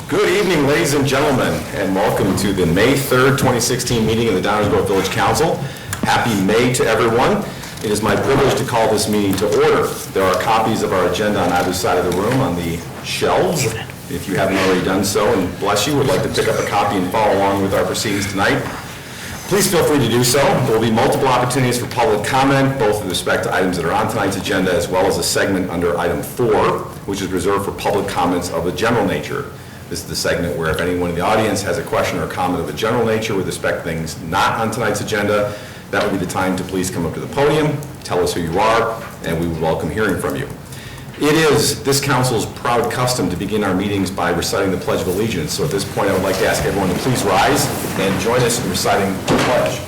Good evening, ladies and gentlemen, and welcome to the May 3rd, 2016 meeting of the Downers Grove Village Council. Happy May to everyone. It is my privilege to call this meeting to order. There are copies of our agenda on either side of the room on the shelves. If you haven't already done so, and bless you, would like to pick up a copy and follow along with our proceedings tonight, please feel free to do so. There will be multiple opportunities for public comment, both with respect to items that are on tonight's agenda, as well as a segment under item 4, which is reserved for public comments of a general nature. This is the segment where if anyone in the audience has a question or comment of a general nature with respect to things not on tonight's agenda, that would be the time to please come up to the podium, tell us who you are, and we would welcome hearing from you. It is this council's proud custom to begin our meetings by reciting the Pledge of Allegiance. So at this point, I would like to ask everyone to please rise and join us in reciting the pledge.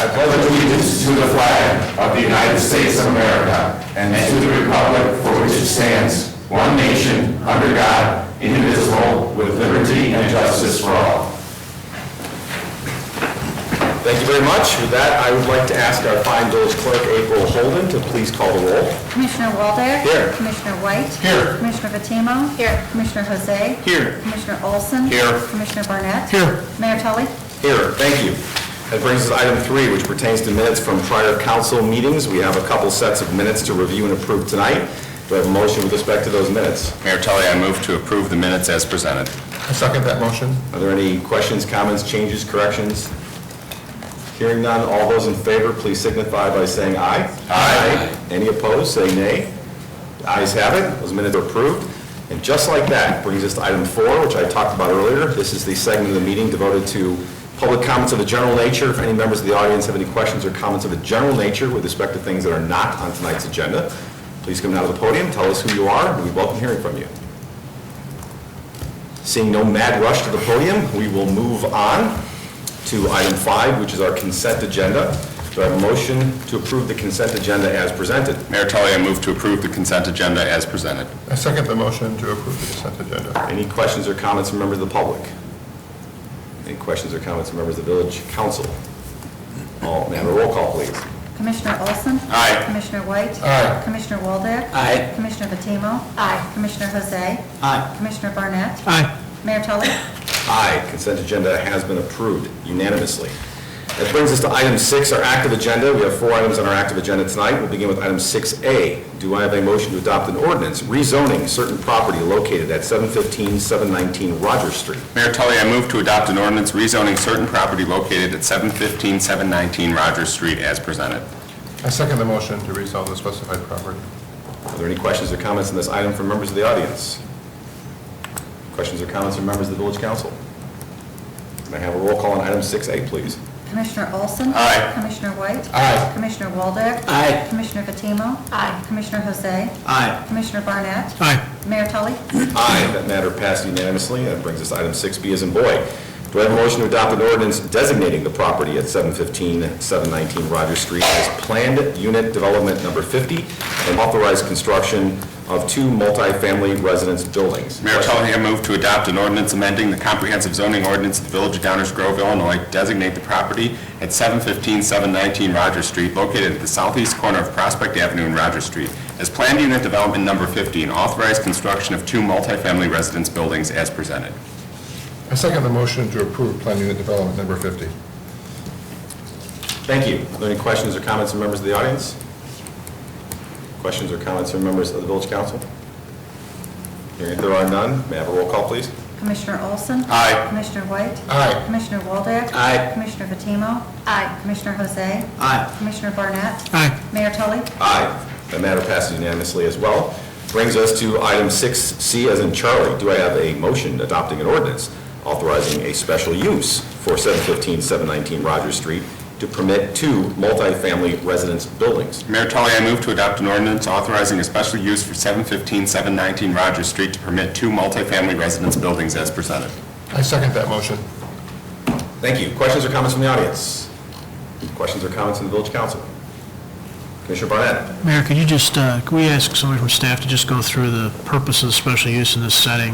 I pledge allegiance to the flag of the United States of America and to the republic for which it stands, one nation, under God, indivisible, with liberty and justice for all. Thank you very much. With that, I would like to ask our fine village clerk, April Holden, to please call the roll. Commissioner Waldeck. Here. Commissioner White. Here. Commissioner Fatimo. Here. Commissioner Jose. Here. Commissioner Olson. Here. Commissioner Barnett. Here. Mayor Tully. Here. Thank you. That brings us to item 3, which pertains to minutes from prior council meetings. We have a couple sets of minutes to review and approve tonight. Do I have a motion with respect to those minutes? Mayor Tully, I move to approve the minutes as presented. I second that motion. Are there any questions, comments, changes, corrections? Hearing none, all those in favor, please signify by saying aye. Aye. Any opposed, say nay. The ayes have it. Those minutes are approved. And just like that, brings us to item 4, which I talked about earlier. This is the segment of the meeting devoted to public comments of a general nature. If any members of the audience have any questions or comments of a general nature with respect to things that are not on tonight's agenda, please come down to the podium, tell us who you are, and we welcome hearing from you. Seeing no mad rush to the podium, we will move on to item 5, which is our consent agenda. Do I have a motion to approve the consent agenda as presented? Mayor Tully, I move to approve the consent agenda as presented. I second the motion to approve the consent agenda. Any questions or comments from members of the public? Any questions or comments from members of the village council? Oh, may I have a roll call, please? Commissioner Olson. Aye. Commissioner White. Aye. Commissioner Waldeck. Aye. Commissioner Fatimo. Aye. Commissioner Jose. Aye. Commissioner Barnett. Aye. Mayor Tully. Aye. Consent agenda has been approved unanimously. That brings us to item 6, our active agenda. We have 4 items on our active agenda tonight. We'll begin with item 6A. Do I have a motion to adopt an ordinance rezoning certain property located at 715, 719 Rogers Street? Mayor Tully, I move to adopt an ordinance rezoning certain property located at 715, 719 Rogers Street as presented. I second the motion to rezone the specified property. Are there any questions or comments on this item from members of the audience? Questions or comments from members of the village council? May I have a roll call on item 6A, please? Commissioner Olson. Aye. Commissioner White. Aye. Commissioner Waldeck. Aye. Commissioner Fatimo. Aye. Commissioner Jose. Aye. Commissioner Barnett. Aye. Mayor Tully. Aye. That matter passed unanimously. That brings us to item 6B as in boy. Do I have a motion to adopt an ordinance designating the property at 715, 719 Rogers Street as planned unit development number 50 and authorize construction of 2 multi-family residence buildings? Mayor Tully, I move to adopt an ordinance amending the comprehensive zoning ordinance of the Village of Downers Grove, Illinois, designate the property at 715, 719 Rogers Street, located at the southeast corner of Prospect Avenue and Rogers Street, as planned unit development number 50 and authorize construction of 2 multi-family residence buildings as presented. I second the motion to approve plan unit development number 50. Thank you. Are there any questions or comments from members of the audience? Questions or comments from members of the village council? Hearing if there are none, may I have a roll call, please? Commissioner Olson. Aye. Commissioner White. Aye. Commissioner Waldeck. Aye. Commissioner Fatimo. Aye. Commissioner Jose. Aye. Commissioner Barnett. Aye. Mayor Tully. Aye. That matter passes unanimously as well. Brings us to item 6C as in Charlie. Do I have a motion adopting an ordinance authorizing a special use for 715, 719 Rogers Street to permit 2 multi-family residence buildings? Mayor Tully, I move to adopt an ordinance authorizing a special use for 715, 719 Rogers Street to permit 2 multi-family residence buildings as presented. I second that motion. Thank you. Questions or comments from the audience? Questions or comments from the village council? Commissioner Barnett. Mayor, could you just, could we ask somebody from staff to just go through the purpose of special use in this setting?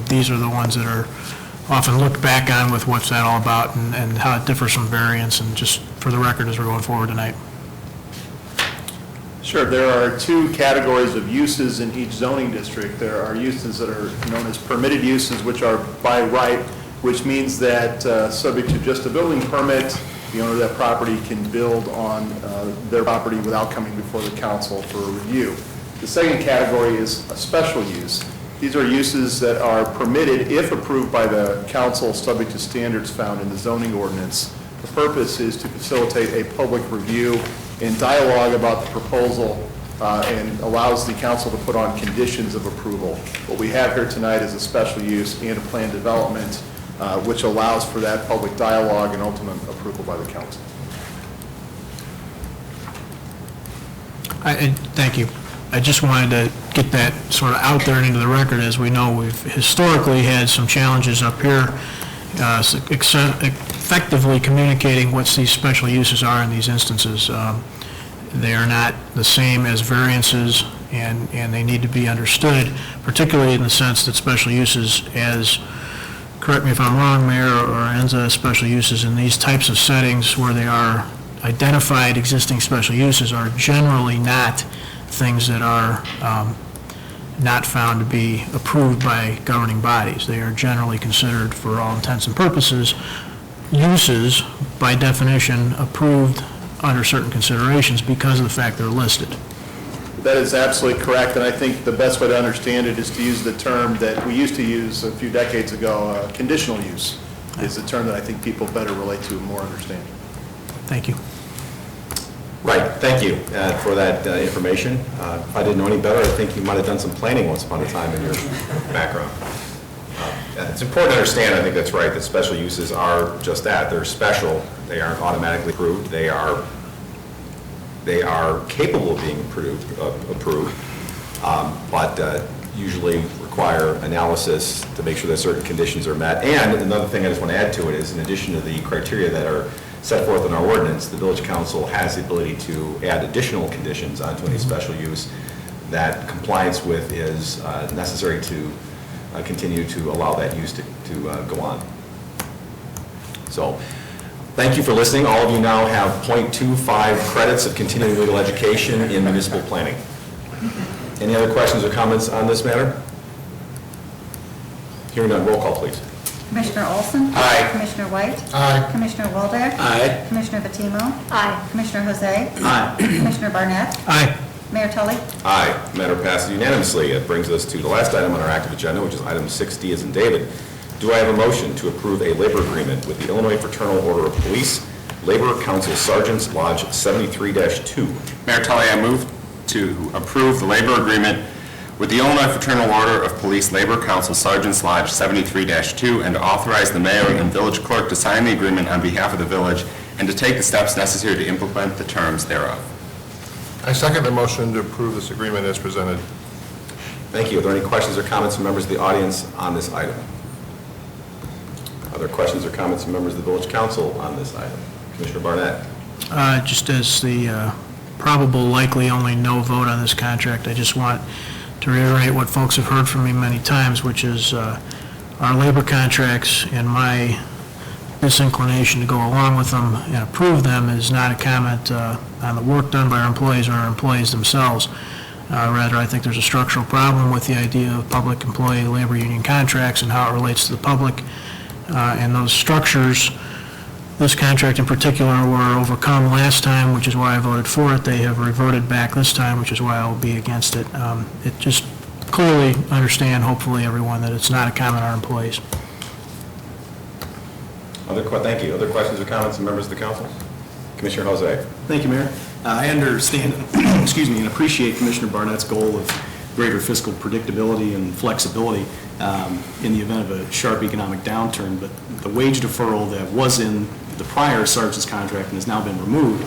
These are the ones that are often looked back on with what's that all about and how it differs from variance, and just for the record as we're going forward tonight. Sure. There are two categories of uses in each zoning district. There are uses that are known as permitted uses, which are by right, which means that subject to just a building permit, the owner of that property can build on their property without coming before the council for a review. The second category is a special use. These are uses that are permitted if approved by the council, subject to standards found in the zoning ordinance. The purpose is to facilitate a public review and dialogue about the proposal and allows the council to put on conditions of approval. What we have here tonight is a special use and a planned development, which allows for that public dialogue and ultimate approval by the council. Thank you. I just wanted to get that sort of out there and into the record. As we know, we've historically had some challenges up here effectively communicating what these special uses are in these instances. They are not the same as variances, and they need to be understood, particularly in the sense that special uses, as, correct me if I'm wrong, Mayor or Enza, special uses in these types of settings where they are identified existing special uses are generally not things that are not found to be approved by governing bodies. They are generally considered, for all intents and purposes, uses, by definition, approved under certain considerations because of the fact they're listed. That is absolutely correct, and I think the best way to understand it is to use the term that we used to use a few decades ago, conditional use, is the term that I think people better relate to and more understand. Thank you. Right, thank you for that information. If I didn't know any better, I think you might have done some planning once upon a time in your background. It's important to understand, I think that's right, that special uses are just that. They're special. They aren't automatically approved. They are capable of being approved, but usually require analysis to make sure that certain conditions are met. And another thing I just want to add to it is, in addition to the criteria that are set forth in our ordinance, the village council has the ability to add additional conditions onto any special use that compliance with is necessary to continue to allow that use to go on. So, thank you for listening. All of you now have .25 credits of continuing legal education in municipal planning. Any other questions or comments on this matter? Hearing none, roll call, please. Commissioner Olson? Aye. Commissioner White? Aye. Commissioner Waldeck? Aye. Commissioner Fatimo? Aye. Commissioner Jose? Aye. Commissioner Barnett? Aye. Mayor Tully? Aye. Matter passes unanimously. It brings us to the last item on our active agenda, which is item 6D as in David. Do I have a motion to approve a labor agreement with the Illinois Fraternal Order of Police, Labor Council Sergeants Lodge 73-2? Mayor Tully, I move to approve the labor agreement with the Illinois Fraternal Order of Police Labor Council Sergeants Lodge 73-2 and to authorize the mayor and village clerk to sign the agreement on behalf of the village and to take the steps necessary to implement the terms thereof. I second the motion to approve this agreement as presented. Thank you. Are there any questions or comments from members of the audience on this item? Are there questions or comments from members of the village council on this item? Commissioner Barnett? Just as the probable, likely only no vote on this contract, I just want to reiterate what folks have heard from me many times, which is our labor contracts and my disinclination to go along with them and approve them is not a comment on the work done by our employees or our employees themselves. Rather, I think there's a structural problem with the idea of public employee labor union contracts and how it relates to the public. And those structures, this contract in particular, were overcome last time, which is why I voted for it. They have reverted back this time, which is why I'll be against it. It just clearly understand, hopefully, everyone, that it's not a comment on our employees. Thank you. Other questions or comments from members of the council? Commissioner Jose? Thank you, Mayor. I understand, excuse me, and appreciate Commissioner Barnett's goal of greater fiscal predictability and flexibility in the event of a sharp economic downturn, but the wage deferral that was in the prior sergeant's contract and has now been removed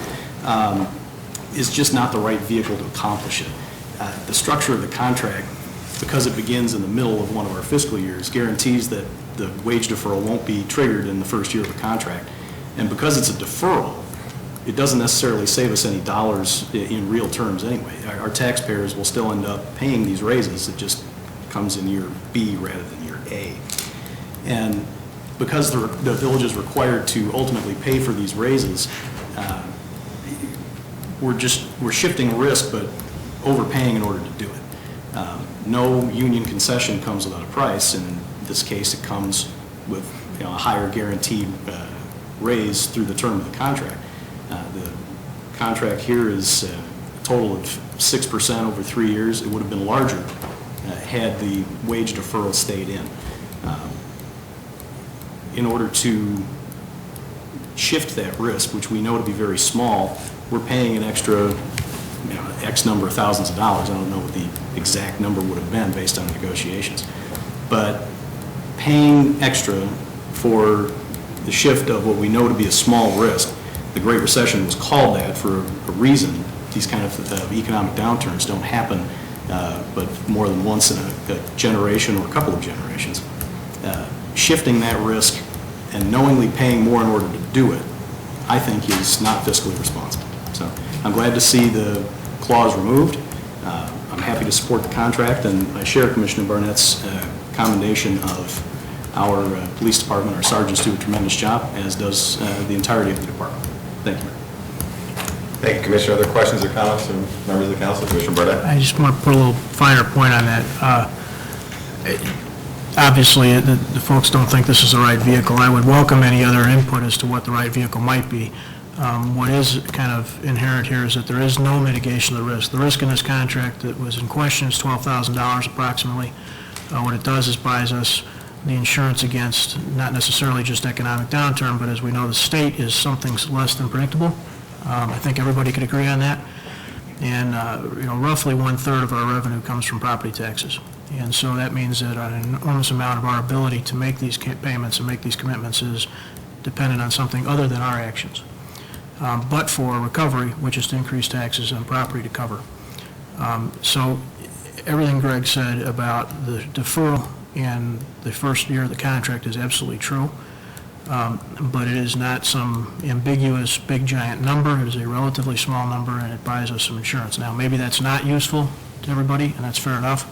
is just not the right vehicle to accomplish it. The structure of the contract, because it begins in the middle of one of our fiscal years, guarantees that the wage deferral won't be triggered in the first year of the contract. And because it's a deferral, it doesn't necessarily save us any dollars in real terms anyway. Our taxpayers will still end up paying these raises. It just comes in year B rather than year A. And because the village is required to ultimately pay for these raises, we're shifting risk, but overpaying in order to do it. No union concession comes without a price, and in this case, it comes with a higher guaranteed raise through the term of the contract. The contract here is a total of 6% over 3 years. It would have been larger had the wage deferral stayed in. In order to shift that risk, which we know to be very small, we're paying an extra X number of thousands of dollars. I don't know what the exact number would have been based on negotiations. But paying extra for the shift of what we know to be a small risk, the Great Recession was called that for a reason. These kind of economic downturns don't happen but more than once in a generation or a couple of generations. Shifting that risk and knowingly paying more in order to do it, I think is not fiscally responsible. So I'm glad to see the clause removed. I'm happy to support the contract, and I share Commissioner Barnett's commendation of our police department. Our sergeants do a tremendous job, as does the entirety of the department. Thank you. Thank you, Commissioner. Other questions or comments from members of the council? Commissioner Barnett? I just want to put a little finer point on that. Obviously, the folks don't think this is the right vehicle. I would welcome any other input as to what the right vehicle might be. What is kind of inherent here is that there is no mitigation of the risk. The risk in this contract that was in question is $12,000 approximately. What it does is buys us the insurance against not necessarily just economic downturn, but as we know, the state is something less than predictable. I think everybody could agree on that. And roughly 1/3 of our revenue comes from property taxes. And so that means that an enormous amount of our ability to make these payments and make these commitments is dependent on something other than our actions. But for recovery, which is to increase taxes on property to cover. So everything Greg said about the deferral in the first year of the contract is absolutely true. But it is not some ambiguous big giant number. It is a relatively small number, and it buys us some insurance. Now, maybe that's not useful to everybody, and that's fair enough.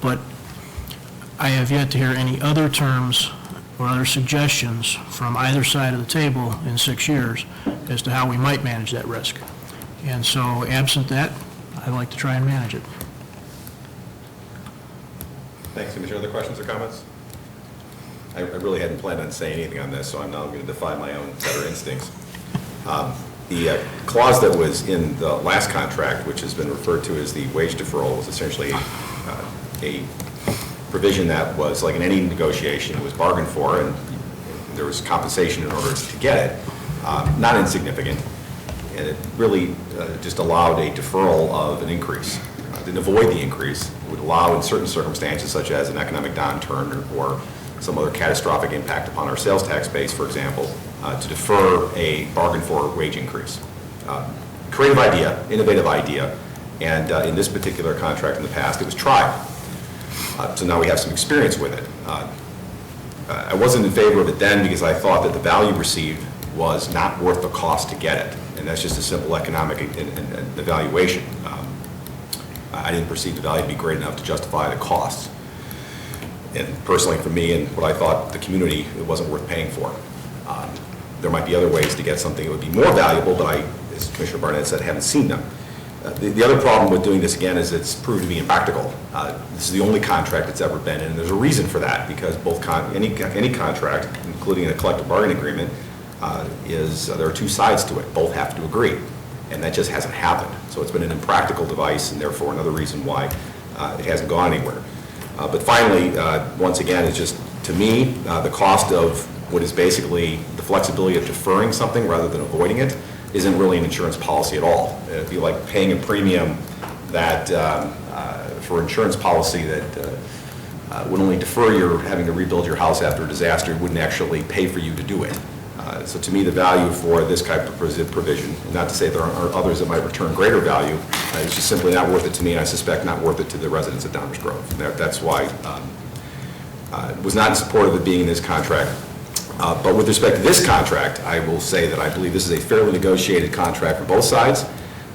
But I have yet to hear any other terms or other suggestions from either side of the table in 6 years as to how we might manage that risk. And so absent that, I'd like to try and manage it. Thanks, Commissioner. Other questions or comments? I really hadn't planned on saying anything on this, so I'm now going to defy my own better instincts. The clause that was in the last contract, which has been referred to as the wage deferral, was essentially a provision that was like in any negotiation. It was bargained for, and there was compensation in order to get it. Not insignificant, and it really just allowed a deferral of an increase. Didn't avoid the increase. It would allow in certain circumstances, such as an economic downturn or some other catastrophic impact upon our sales tax base, for example, to defer a bargain for wage increase. Creative idea, innovative idea, and in this particular contract in the past, it was tried. So now we have some experience with it. I wasn't in favor of it then because I thought that the value received was not worth the cost to get it, and that's just a simple economic evaluation. I didn't perceive the value to be great enough to justify the costs. And personally, for me and what I thought the community, it wasn't worth paying for. There might be other ways to get something that would be more valuable, but I, as Commissioner Barnett said, haven't seen them. The other problem with doing this again is it's proved to be impractical. This is the only contract it's ever been in, and there's a reason for that, because both any contract, including a collective bargaining agreement, there are two sides to it. Both have to agree, and that just hasn't happened. So it's been an impractical device, and therefore another reason why it hasn't gone anywhere. But finally, once again, it's just, to me, the cost of what is basically the flexibility of deferring something rather than avoiding it isn't really an insurance policy at all. It'd be like paying a premium that, for insurance policy that would only defer your having to rebuild your house after a disaster, wouldn't actually pay for you to do it. So to me, the value for this type of provision, not to say there aren't others that might return greater value, it's just simply not worth it to me, and I suspect not worth it to the residents of Downers Grove. That's why I was not in support of it being in this contract. But with respect to this contract, I will say that I believe this is a fairly negotiated contract for both sides.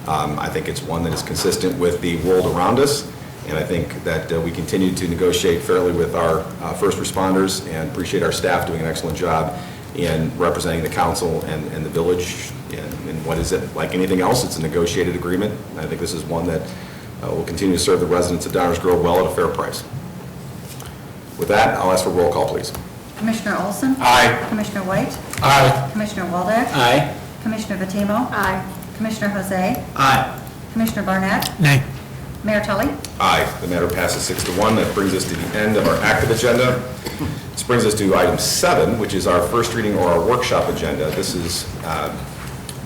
I think it's one that is consistent with the world around us, and I think that we continue to negotiate fairly with our first responders, and appreciate our staff doing an excellent job in representing the council and the village And what is it? Like anything else, it's a negotiated agreement. And I think this is one that will continue to serve the residents of Downers Grove well at a fair price. With that, I'll ask for a roll call, please. Commissioner Olson? Aye. Commissioner White? Aye. Commissioner Waldeck? Aye. Commissioner Vatimo? Aye. Commissioner Jose? Aye. Commissioner Barnett? Nay. Mayor Tully? Aye. The matter passes 6-1. That brings us to the end of our active agenda. This brings us to item 7, which is our first reading or our workshop agenda. This is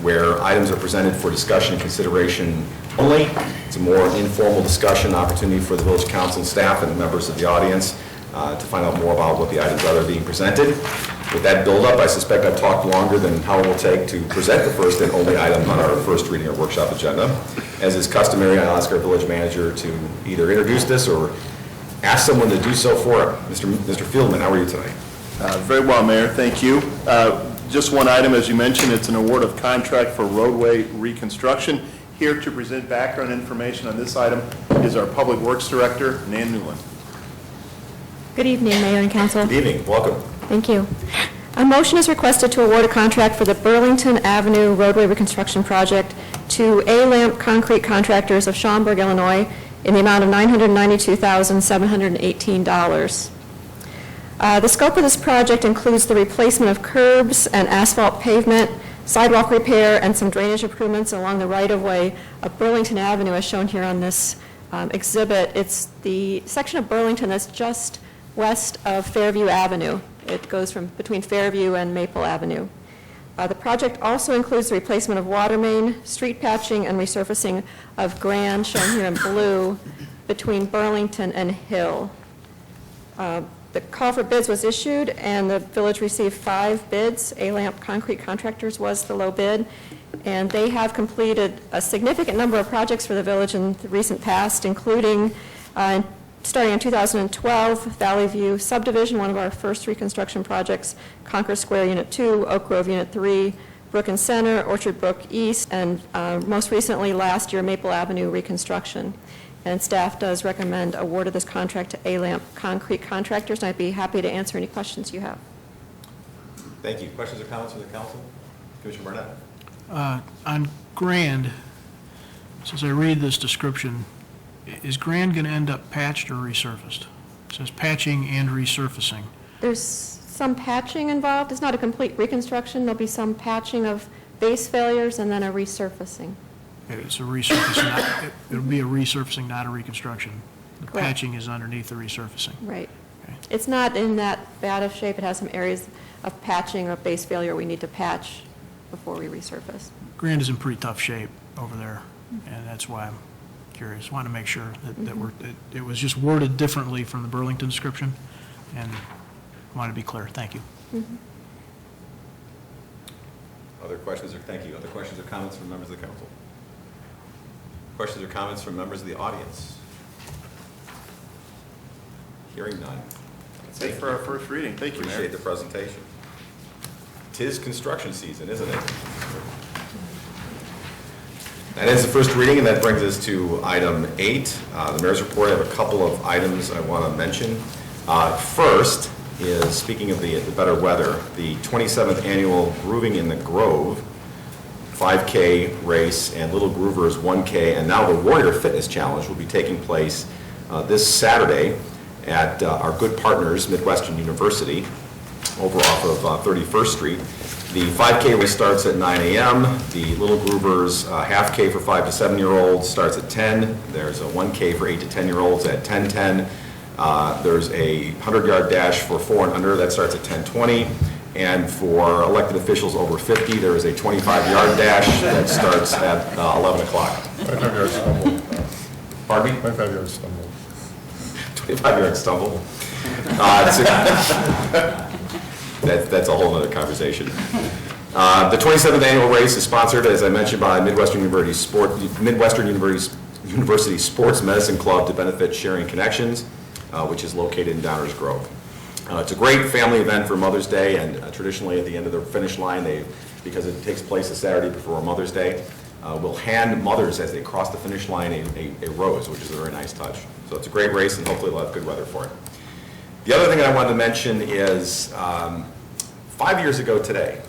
where items are presented for discussion and consideration only. It's a more informal discussion opportunity for the village council staff and members of the audience to find out more about what the items are that are being presented. With that build-up, I suspect I've talked longer than how it will take to present the first and only item on our first reading or workshop agenda. As is customary, I'll ask our village manager to either introduce this or ask someone to do so for it. Mr. Fieldman, how are you tonight? Very well, Mayor, thank you. Just one item, as you mentioned, it's an award of contract for roadway reconstruction. Here to present background information on this item is our Public Works Director, Nan Newland. Good evening, Mayor and Council. Good evening, welcome. Thank you. A motion is requested to award a contract for the Burlington Avenue roadway reconstruction project to A-Lamp Concrete Contractors of Schaumburg, Illinois, in the amount of $992,718. The scope of this project includes the replacement of curbs and asphalt pavement, sidewalk repair, and some drainage improvements along the right-of-way of Burlington Avenue, as shown here on this exhibit. It's the section of Burlington that's just west of Fairview Avenue. It goes from between Fairview and Maple Avenue. The project also includes the replacement of water main, street patching, and resurfacing of Grand, shown here in blue, between Burlington and Hill. The call for bids was issued, and the village received 5 bids. A-Lamp Concrete Contractors was the low bid, and they have completed a significant number of projects for the village in the recent past, including starting in 2012, Valley View Subdivision, one of our first reconstruction projects, Concord Square Unit 2, Oak Grove Unit 3, Brook and Center, Orchard Brook East, and most recently, last year, Maple Avenue reconstruction. And staff does recommend award of this contract to A-Lamp Concrete Contractors, and I'd be happy to answer any questions you have. Thank you. Questions or comments from the council? Commissioner Barnett? On Grand, since I read this description, is Grand going to end up patched or resurfaced? It says patching and resurfacing. There's some patching involved. It's not a complete reconstruction. There'll be some patching of base failures and then a resurfacing. It's a resurfacing, it'll be a resurfacing, not a reconstruction. The Correct. patching is underneath the resurfacing. Right. Okay. It's not in that bad of shape. It has some areas of patching or base failure we need to patch before we resurface. Grand is in pretty tough shape over there, and that's why I'm curious. Want to make sure that it was just worded differently from the Burlington description, and want to be clear. Thank you. Other questions or, thank you. Other questions or comments from members of the council? Questions or comments from members of the audience? Hearing none. That's it for our first reading. Thank you, Mayor. Appreciate the presentation. 'Tis construction season, isn't it? That is the first reading, and that brings us to item 8. The mayor's report. I have a couple of items I want to mention. First is, speaking of the better weather, the 27th annual Grooving in the Grove 5K race and Little Groovers 1K, and now the Warrior Fitness Challenge will be taking place this Saturday at our good partners, Midwestern University, over off of 31st Street. The 5K race starts at 9 a.m. The Little Groovers half K for 5 to 7-year-olds starts at 10. There's a 1K for 8 to 10-year-olds at 10:10. There's a 100-yard dash for 4 and under that starts at 10:20. And for elected officials over 50, there is a 25-yard dash that starts at 11 o'clock. 25-yard stumble. Pardon me? 25-yard stumble. 25-yard stumble. That's a whole other conversation. The 27th annual race is sponsored, as I mentioned, by Midwestern University Sports Medicine Club to benefit Sharing Connections, which is located in Downers Grove. It's a great family event for Mother's Day, and traditionally at the end of the finish line, because it takes place the Saturday before Mother's Day, will hand mothers as they cross the finish line a rose, which is a very nice touch. So it's a great race, and hopefully we'll have good weather for it. The other thing I wanted to mention is 5 years ago today,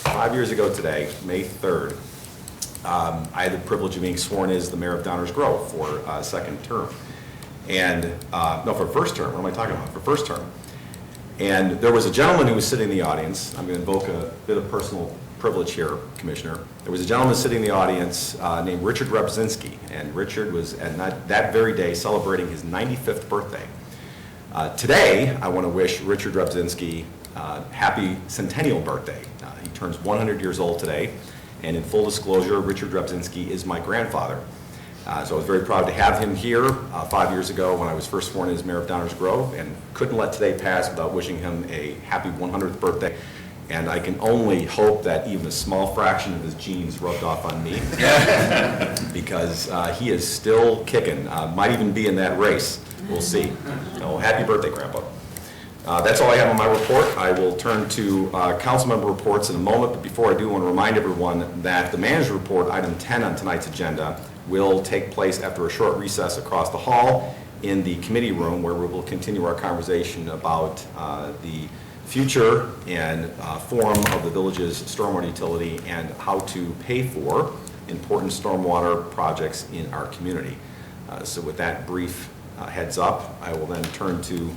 5 years ago today, May 3rd, I had the privilege of being sworn as the mayor of Downers Grove for a second term. And, no, for first term, what am I talking about? For first term. And there was a gentleman who was sitting in the audience. I'm going to invoke a bit of personal privilege here, Commissioner. There was a gentleman sitting in the audience named Richard Rebzinski, and Richard was at that very day celebrating his 95th birthday. Today, I want to wish Richard Rebzinski happy centennial birthday. He turns 100 years old today, and in full disclosure, Richard Rebzinski is my grandfather. So I was very proud to have him here 5 years ago when I was first sworn in as mayor of Downers Grove, and couldn't let today pass without wishing him a happy 100th birthday. And I can only hope that even a small fraction of his genes rubbed off on me, because he is still kicking, might even be in that race. We'll see. So happy birthday, Grandpa. That's all I have on my report. I will turn to council member reports in a moment, but before I do, I want to remind everyone that the manager's report, item 10 on tonight's agenda, will take place after a short recess across the hall in the committee room, where we will continue our conversation about the future and form of the village's stormwater utility and how to pay for important stormwater projects in our community. So with that brief heads up, I will then turn to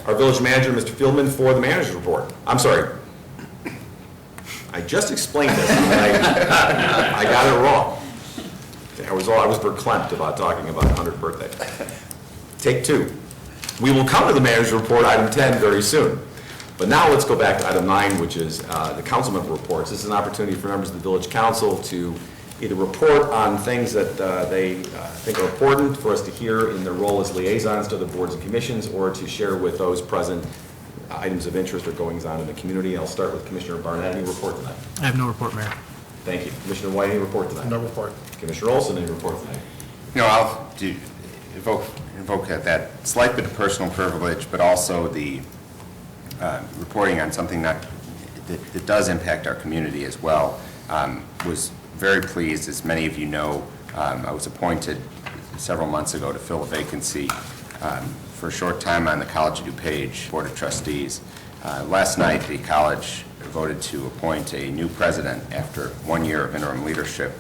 our village manager, Mr. Fieldman, for the manager's report. I'm sorry. I just explained this, and I got it wrong. I was verklempt about talking about 100th birthday. Take two. We will come to the manager's report, item 10, very soon. But now let's go back to item 9, which is the council member reports. This is an opportunity for members of the village council to either report on things that they think are important for us to hear in their role as liaisons to the boards and commissions, or to share with those present items of interest or goings on in the community. I'll start with Commissioner Barnett. Any report tonight? I have no report, Mayor. Thank you. Commissioner White, any report tonight? No report. Commissioner Olson, any report tonight? I'll evoke that slight bit of personal privilege, but also the reporting on something that does impact our community as well. Was very pleased, as many of you know, I was appointed several months ago to fill a vacancy for a short time on the College of DuPage Board of Trustees. Last night, the college voted to appoint a new president after 1 year of interim leadership,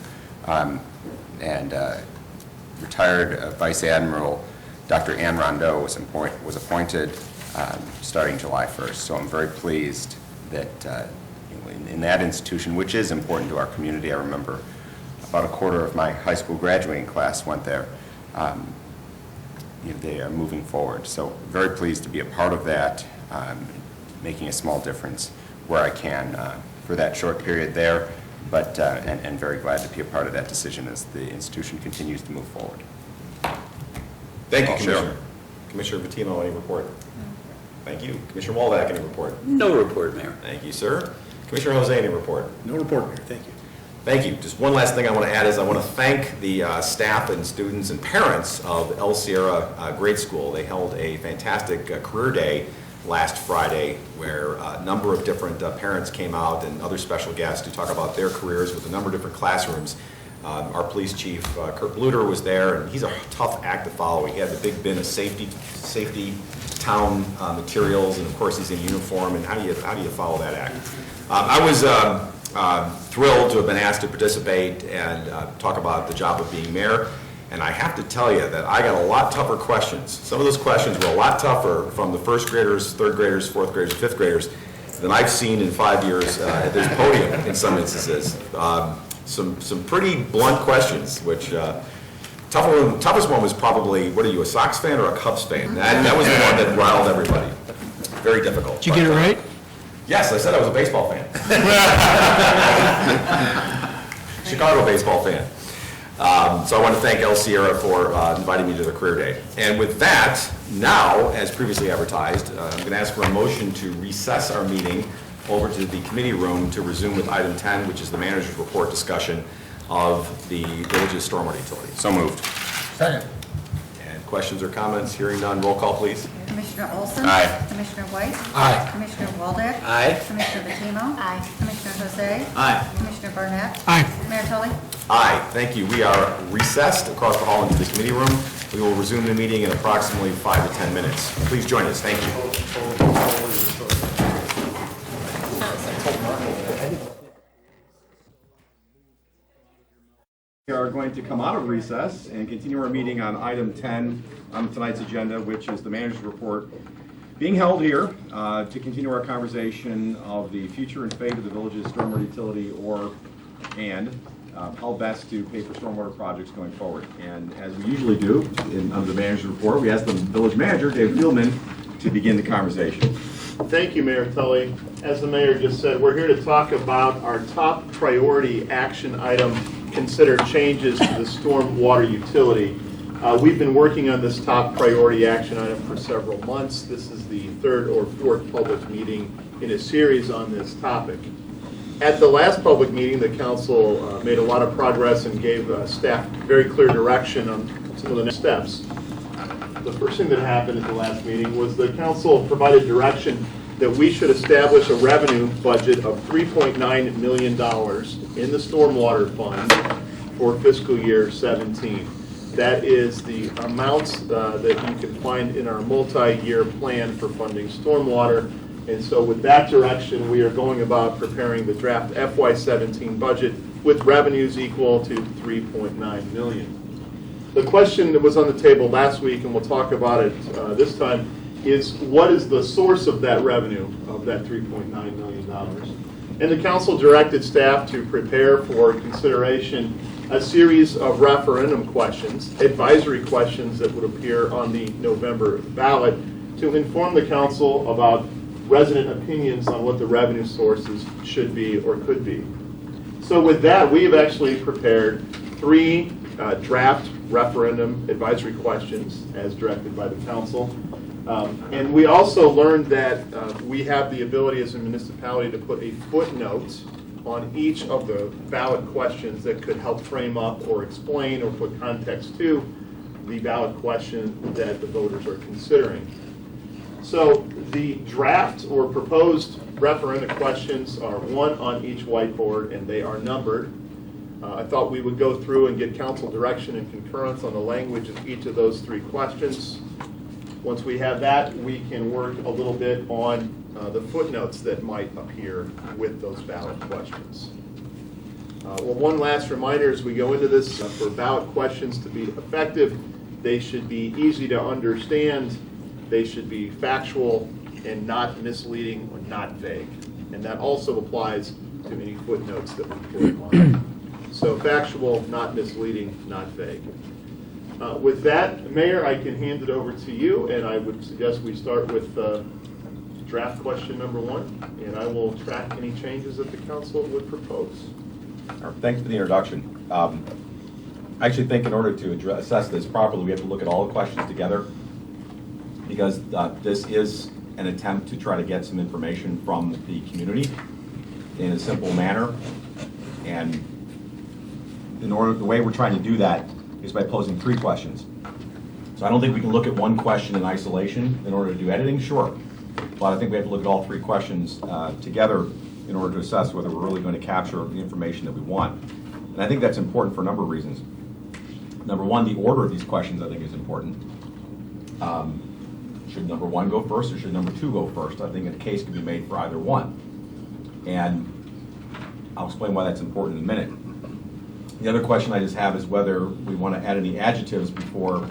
and retired Vice Admiral Dr. Ann Rondeau was appointed starting July 1st. So I'm very pleased that in that institution, which is important to our community. I remember about a quarter of my high school graduating class went there. They are moving forward. So very pleased to be a part of that, making a small difference where I can for that short period there, but and very glad to be a part of that decision as the institution continues to move forward. Thank you, Oh, Commissioner. sure. Commissioner Bettino, any report? Thank you. Commissioner Waldeck, any report? No report, Mayor. Thank you, sir. Commissioner Jose, any report? No report, Mayor. Thank you. Thank you. Just one last thing I want to add is I want to thank the staff and students and parents of El Sierra Grade School. They held a fantastic career day last Friday where a number of different parents came out and other special guests to talk about their careers with a number of different classrooms. Our police chief, Kurt Bluter, was there, and he's a tough act to follow. He had the big bin of safety town materials, and of course he's in uniform, and how do you follow that act? I was thrilled to have been asked to participate and talk about the job of being mayor, and I have to tell you that I got a lot tougher questions. Some of those questions were a lot tougher from the first graders, third graders, fourth graders, fifth graders than I've seen in 5 years at this podium in some instances. Some pretty blunt questions, which toughest one was probably, what are you, a Sox fan or a Cubs fan? That was the one that riled everybody. Very difficult. Did you get it right? Yes, I said I was a baseball fan. Chicago baseball fan. So I want to thank El Sierra for inviting me to their career day. And with that, now, as previously advertised, I'm going to ask for a motion to recess our meeting over to the committee room to resume with item 10, which is the manager's report discussion of the village's stormwater utility. So moved. Second. And questions or comments? Hearing none, roll call, please. Commissioner Olson? Aye. Commissioner White? Aye. Commissioner Waldeck? Aye. Commissioner Bettino? Aye. Commissioner Jose? Aye. Commissioner Barnett? Aye. Mayor Tully? Aye, thank you. We are recessed across the hall into the committee room. We will resume the meeting in approximately 5 to 10 minutes. Please join us. Thank you. We are going to come out of recess and continue our meeting on item 10 on tonight's agenda, which is the manager's report, being held here to continue our conversation of the future and fate of the village's stormwater utility and how best to pay for stormwater projects going forward. And as we usually do under the manager's report, we ask the village manager, Dave Fieldman, to begin the conversation. Thank you, Mayor Tully. As the mayor just said, we're here to talk about our top priority action item, consider changes to the storm water utility. We've been working on this top priority action item for several months. This is the third or fourth public meeting in a series on this topic. At the last public meeting, the council made a lot of progress and gave staff very clear direction on some of the next steps. The first thing that happened at the last meeting was the council provided direction that we should establish a revenue budget of $3.9 million in the stormwater fund for fiscal year 17. That is the amounts that you can find in our multi-year plan for funding stormwater. And so with that direction, we are going about preparing the draft FY17 budget with revenues equal to $3.9 million. The question that was on the table last week, and we'll talk about it this time, is what is the source of that revenue, of that $3.9 million? And the council directed staff to prepare for consideration a series of referendum questions, advisory questions that would appear on the November ballot to inform the council about resident opinions on what the revenue sources should be or could be. So with that, we have actually prepared 3 draft referendum advisory questions as directed by the council. And we also learned that we have the ability as a municipality to put a footnote on each of the ballot questions that could help frame up or explain or put context to the ballot question that the voters are considering. So the draft or proposed referendum questions are 1 on each whiteboard, and they are numbered. I thought we would go through and get council direction and concurrence on the language of each of those 3 questions. Once we have that, we can work a little bit on the footnotes that might appear with those ballot questions. Well, one last reminder as we go into this, for ballot questions to be effective, they should be easy to understand, they should be factual and not misleading or not vague. And that also applies to any footnotes that we put on. So factual, not misleading, not vague. With that, Mayor, I can hand it over to you, and I would suggest we start with draft question number 1, and I will track any changes that the council would propose. Thanks for the introduction. I actually think in order to assess this properly, we have to look at all the questions together, because this is an attempt to try to get some information from the community in a simple manner. And the way we're trying to do that is by posing 3 questions. So I don't think we can look at one question in isolation in order to do editing, sure. But I think we have to look at all 3 questions together in order to assess whether we're really going to capture the information that we want. And I think that's important for a number of reasons. Number 1, the order of these questions I think is important. Should number 1 go first or should number 2 go first? I think a case can be made for either one. And I'll explain why that's important in a minute. The other question I just have is whether we want to add any adjectives before,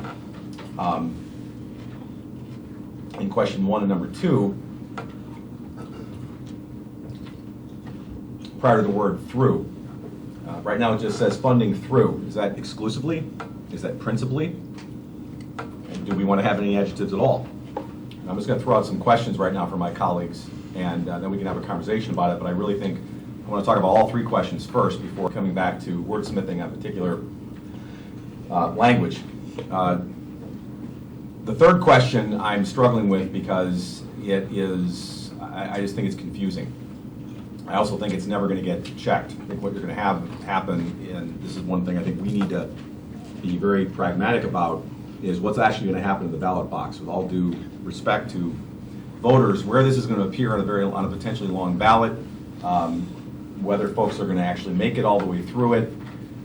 in question 1 and number 2, prior to the word through. Right now it just says funding through. Is that exclusively? Is that principally? And do we want to have any adjectives at all? And I'm just going to throw out some questions right now for my colleagues, and then we can have a conversation about it, but I really think I want to talk about all 3 questions first before coming back to wordsmithing on particular language. The third question I'm struggling with because it is, I just think it's confusing. I also think it's never going to get checked. I think what you're going to have happen, and this is one thing I think we need to be very pragmatic about, is what's actually going to happen in the ballot box. With all due respect to voters, where this is going to appear on a potentially long ballot, whether folks are going to actually make it all the way through it.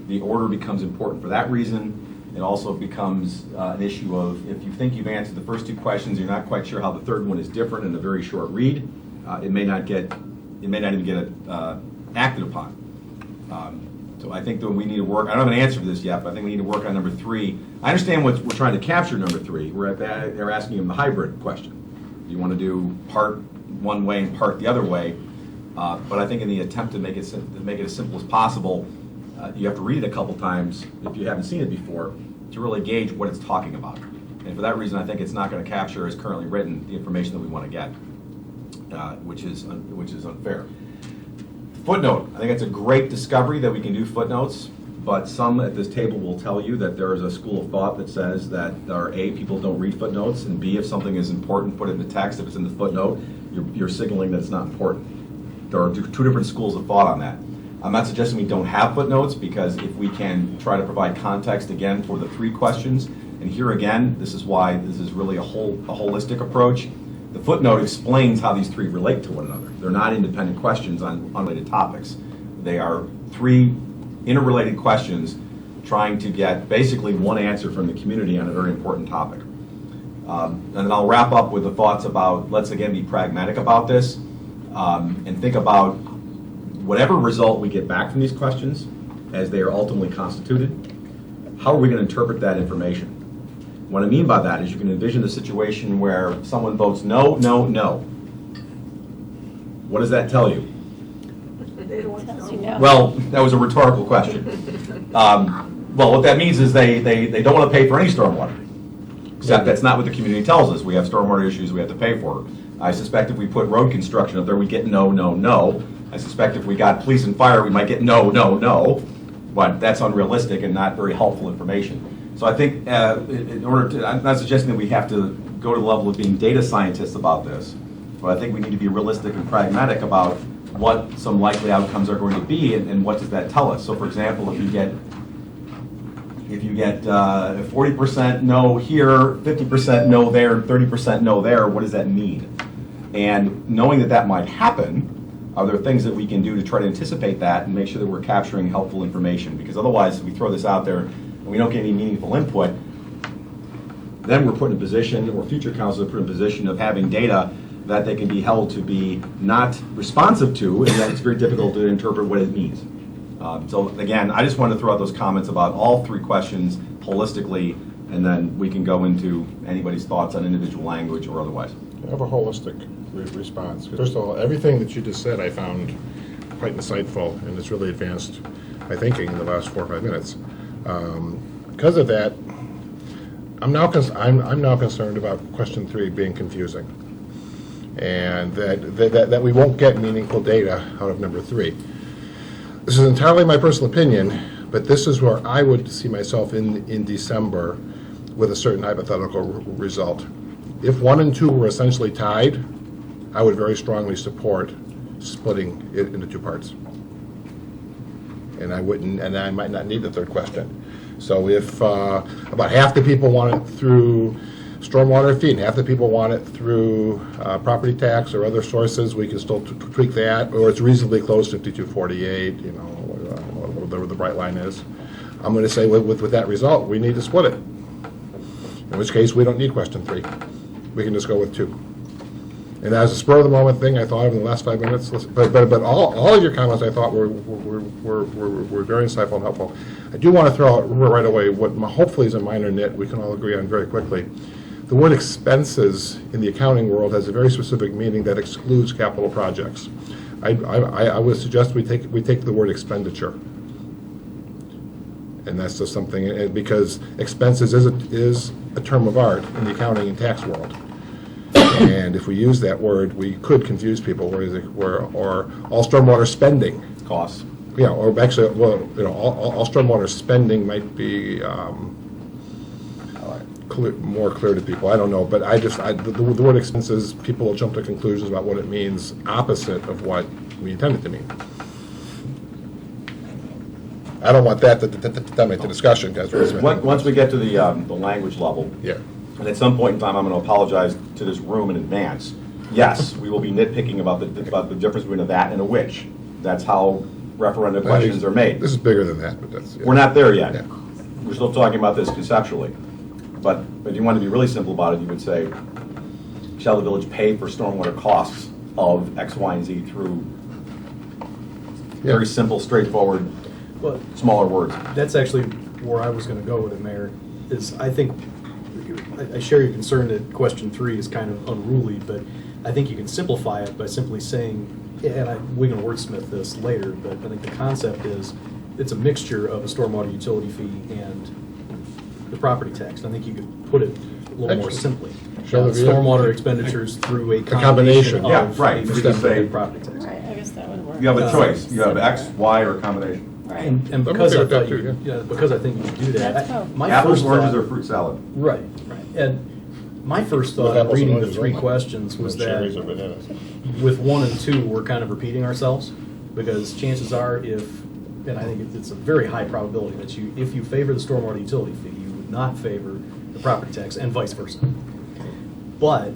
The order becomes important for that reason. It also becomes an issue of if you think you've answered the first 2 questions, you're not quite sure how the third one is different in a very short read. It may not even get acted upon. So I think that we need to work, I don't have an answer for this yet, but I think we need to work on number 3. I understand what we're trying to capture, number 3. They're asking him the hybrid question. You want to do part one way and part the other way, but I think in the attempt to make it as simple as possible, you have to read it a couple times, if you haven't seen it before, to really gauge what it's talking about. And for that reason, I think it's not going to capture, as currently written, the information that we want to get, which is unfair. Footnote, I think it's a great discovery that we can do footnotes, but some at this table will tell you that there is a school of thought that says that A, people don't read footnotes, and B, if something is important, put it in the text. If it's in the footnote, you're signaling that it's not important. There are two different schools of thought on that. I'm not suggesting we don't have footnotes, because if we can try to provide context again for the 3 questions, and here again, this is why this is really a holistic approach. The footnote explains how these 3 relate to one another. They're not independent questions on unrelated topics. They are 3 interrelated questions trying to get basically one answer from the community on a very important topic. And then I'll wrap up with the thoughts about, let's again be pragmatic about this, and think about whatever result we get back from these questions as they are ultimately constituted, how are we going to interpret that information? What I mean by that is you can envision the situation where someone votes no, no, no. What does that tell you? Well, that was a rhetorical question. Well, what that means is they don't want to pay for any stormwater. Except that's not what the community tells us. We have stormwater issues we have to pay for. I suspect if we put road construction up there, we get no, no, no. I suspect if we got police and fire, we might get no, no, no. But that's unrealistic and not very helpful information. So I think in order to, I'm not suggesting that we have to go to the level of being data scientists about this, but I think we need to be realistic and pragmatic about what some likely outcomes are going to be and what does that tell us. So for example, if you get 40% no here, 50% no there, 30% no there, what does that mean? And knowing that that might happen, are there things that we can do to try to anticipate that and make sure that we're capturing helpful information? Because otherwise, if we throw this out there and we don't get any meaningful input, then we're put in a position, or future councils are put in a position of having data that they can be held to be not responsive to, and that it's very difficult to interpret what it means. So again, I just wanted to throw out those comments about all 3 questions holistically, and then we can go into anybody's thoughts on individual language or otherwise. I have a holistic response. First of all, everything that you just said I found quite insightful, and it's really advanced my thinking in the last 4 or 5 minutes. Because of that, I'm now concerned about question 3 being confusing, and that we won't get meaningful data out of number 3. This is entirely my personal opinion, but this is where I would see myself in December with a certain hypothetical result. If 1 and 2 were essentially tied, I would very strongly support splitting it into 2 parts. And I might not need the 3rd question. So if about half the people want it through stormwater fee and half the people want it through property tax or other sources, we can still tweak that, or it's reasonably close, 52-48, you know, whatever the bright line is. I'm going to say with that result, we need to split it. In which case, we don't need question 3. We can just go with 2. And as a spur of the moment thing I thought of in the last 5 minutes, but all of your comments I thought were very insightful and helpful. I do want to throw out right away what hopefully is a minor nit we can all agree on very quickly. The word expenses in the accounting world has a very specific meaning that excludes capital projects. I would suggest we take the word expenditure. And that's just something, because expenses is a term of art in the accounting and tax world. And if we use that word, we could confuse people, or all stormwater spending. Costs. Yeah, or actually, well, you know, all stormwater spending might be more clear to people. I don't know, but the word expenses, people will jump to conclusions about what it means opposite of what we intend it to mean. I don't want that to dominate the discussion, guys. Once we get to the language level, Yeah. and at some point in time, I'm going to apologize to this room in advance. Yes, we will be nitpicking about the difference between a that and a which. That's how referendum questions are made. This is bigger than that, but that's... Yeah. We're not there yet. Yeah. We're still talking about this conceptually. But if you want to be really simple about it, you would say, shall the village pay for stormwater costs of X, Y, and Z through very simple, straightforward Well, smaller words. that's actually where I was going to go with it, Mayor, is I think, I share your concern that question 3 is kind of unruly, but I think you can simplify it by simply saying, and we can wordsmith this later, but I think the concept is it's a mixture of a stormwater utility fee and the property tax. I think you could put it a little more simply. Shall it be a- Stormwater expenditures through a combination. combination Yeah, of right. a You fee could say- and property tax. Right, I guess that would work. You have a choice. You have X, Y, or combination. And because okay I with that thought too, you, yeah. yeah, because I think you do that. That's cool. my Apples, first oranges, thought- or fruit salad. Right, right. And my first thought in Apples and reading the oranges, 3 right? questions was Cherries or that bananas. with 1 and 2, we're kind of repeating ourselves, because chances are if, and I think it's a very high probability that if you favor the stormwater utility fee, you would not favor the property tax, and vice versa. But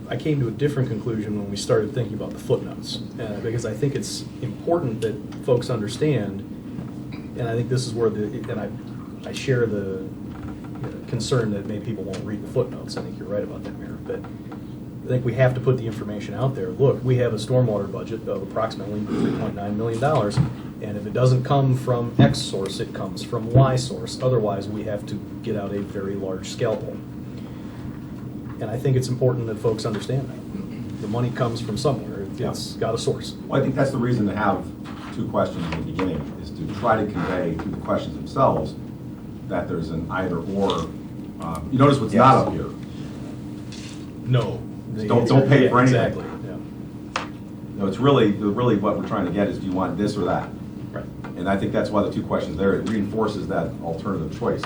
I came to a different conclusion when we started thinking about the footnotes, because I think it's important that folks understand, and I think this is where I share the concern that maybe people won't read the footnotes. I think you're right about that, Mayor. But I think we have to put the information out there. Look, we have a stormwater budget of approximately $3.9 million, and if it doesn't come from X source, it comes from Y source. Otherwise, we have to get out a very large scalpel. And I think it's important that folks understand that. The money comes from somewhere. It's got a source. Well, I think that's the reason to have 2 questions in the beginning, is to try to convey through the questions themselves that there's an either or. You notice what's not up here. No. Don't pay for anything. Exactly, yeah. No, it's really what we're trying to get is, do you want this or that? Right. And I think that's why the 2 questions there, it reinforces that alternative choice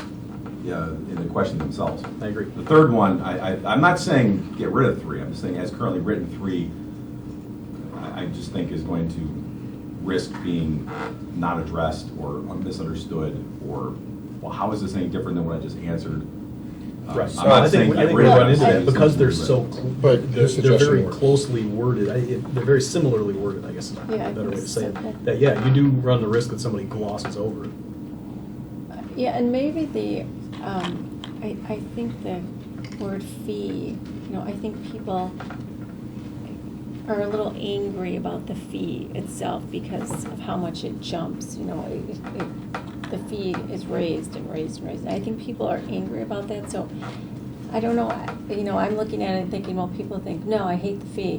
in the questions themselves. I agree. The third one, I'm not saying get rid of 3. I'm just saying as currently written, 3, I just think is going to risk being not addressed or misunderstood, or, well, how is this any different than what I just answered? Right. I'm not saying I get think rid we of run it. into that because they're so, But they're his suggestion very works. closely worded. They're very similarly worded, I guess is a Yeah, I better way think to say it. so. That, yeah, you do run the risk that somebody glosses over it. Yeah, and maybe I think the word fee, I think people are a little angry about the fee itself because of how much it jumps, the fee is raised and raised and raised. I think people are angry about that, so I don't know, I'm looking at it and thinking, well, people think, no, I hate the fee,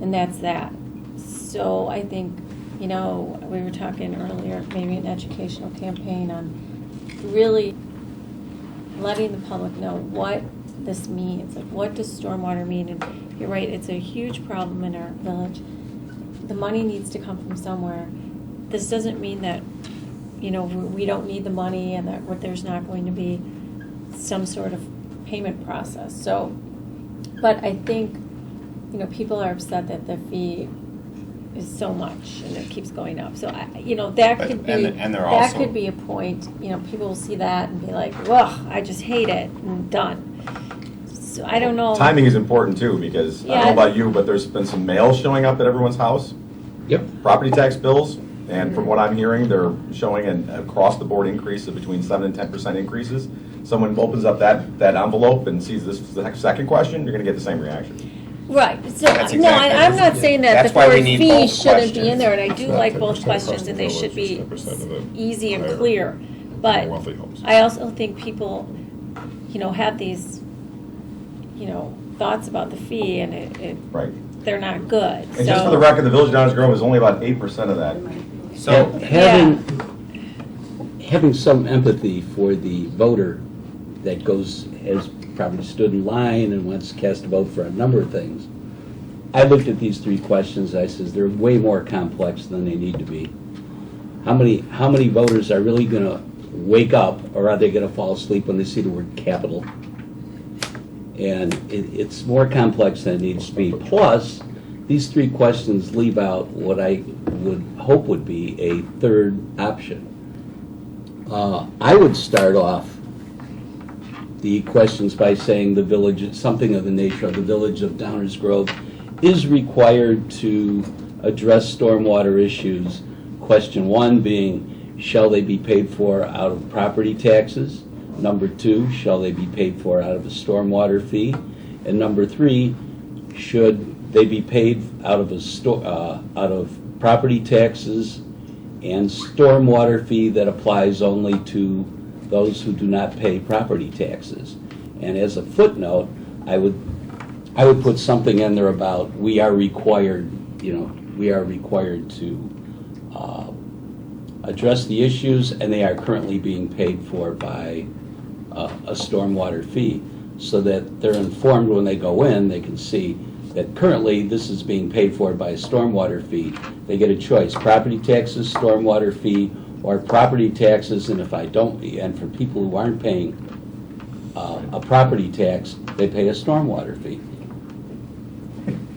and that's that. So I think, we were talking earlier, maybe an educational campaign on really letting the public know what this means, like what does stormwater mean, and you're right, it's a huge problem in our village. The money needs to come from somewhere. This doesn't mean that, we don't need the money and that there's not going to be some sort of payment process. So, but I think, people are upset that the fee is so much and it keeps going up. So, that could be, and they're that also- could be a point, people will see that and be like, ugh, I just hate it, and done. So I don't know. Timing is important too, because I don't Yeah. know about you, but there's been some mail showing up at everyone's house. Yep. Property tax bills, and from what I'm hearing, they're showing an across-the-board increase of between 7% and 10% increases. Someone opens up that envelope and sees this second question, you're gonna get the same reaction. Right, so, That's no, exactly- I'm not saying that That's the why we word need fee both shouldn't be in questions. there, and I do not like 10% both across questions, the and they should village, be it's 10% of the easy and higher- clear. But wealthy homes. I also think people, have these, thoughts about the fee, and Right. they're not good, And just for the so. record, the Village of Downers Grove is only about 8% of that. So, Having some empathy for the voter that has probably stood in line and wants to cast a vote for a number of things, I looked at these 3 questions, I says, they're way more complex than they need to be. How many voters are really gonna wake up, or are they gonna fall asleep when they see the word capital? And it's more complex than it needs to be. Plus, these 3 questions leave out what I would hope would be a third option. I would start off the questions by saying the village, something of the nature of the Village of Downers Grove is required to address stormwater issues. Question 1 being, shall they be paid for out of property taxes? Number 2, shall they be paid for out of a stormwater fee? And number 3, should they be paid out of property taxes and stormwater fee that applies only to those who do not pay property taxes. And as a footnote, I would put something in there about we are required to address the issues, and they are currently being paid for by a stormwater fee, so that they're informed when they go in, they can see that currently this is being paid for by a stormwater fee. They get a choice, property taxes, stormwater fee, or property taxes, and and for people who aren't paying a property tax, they pay a stormwater fee.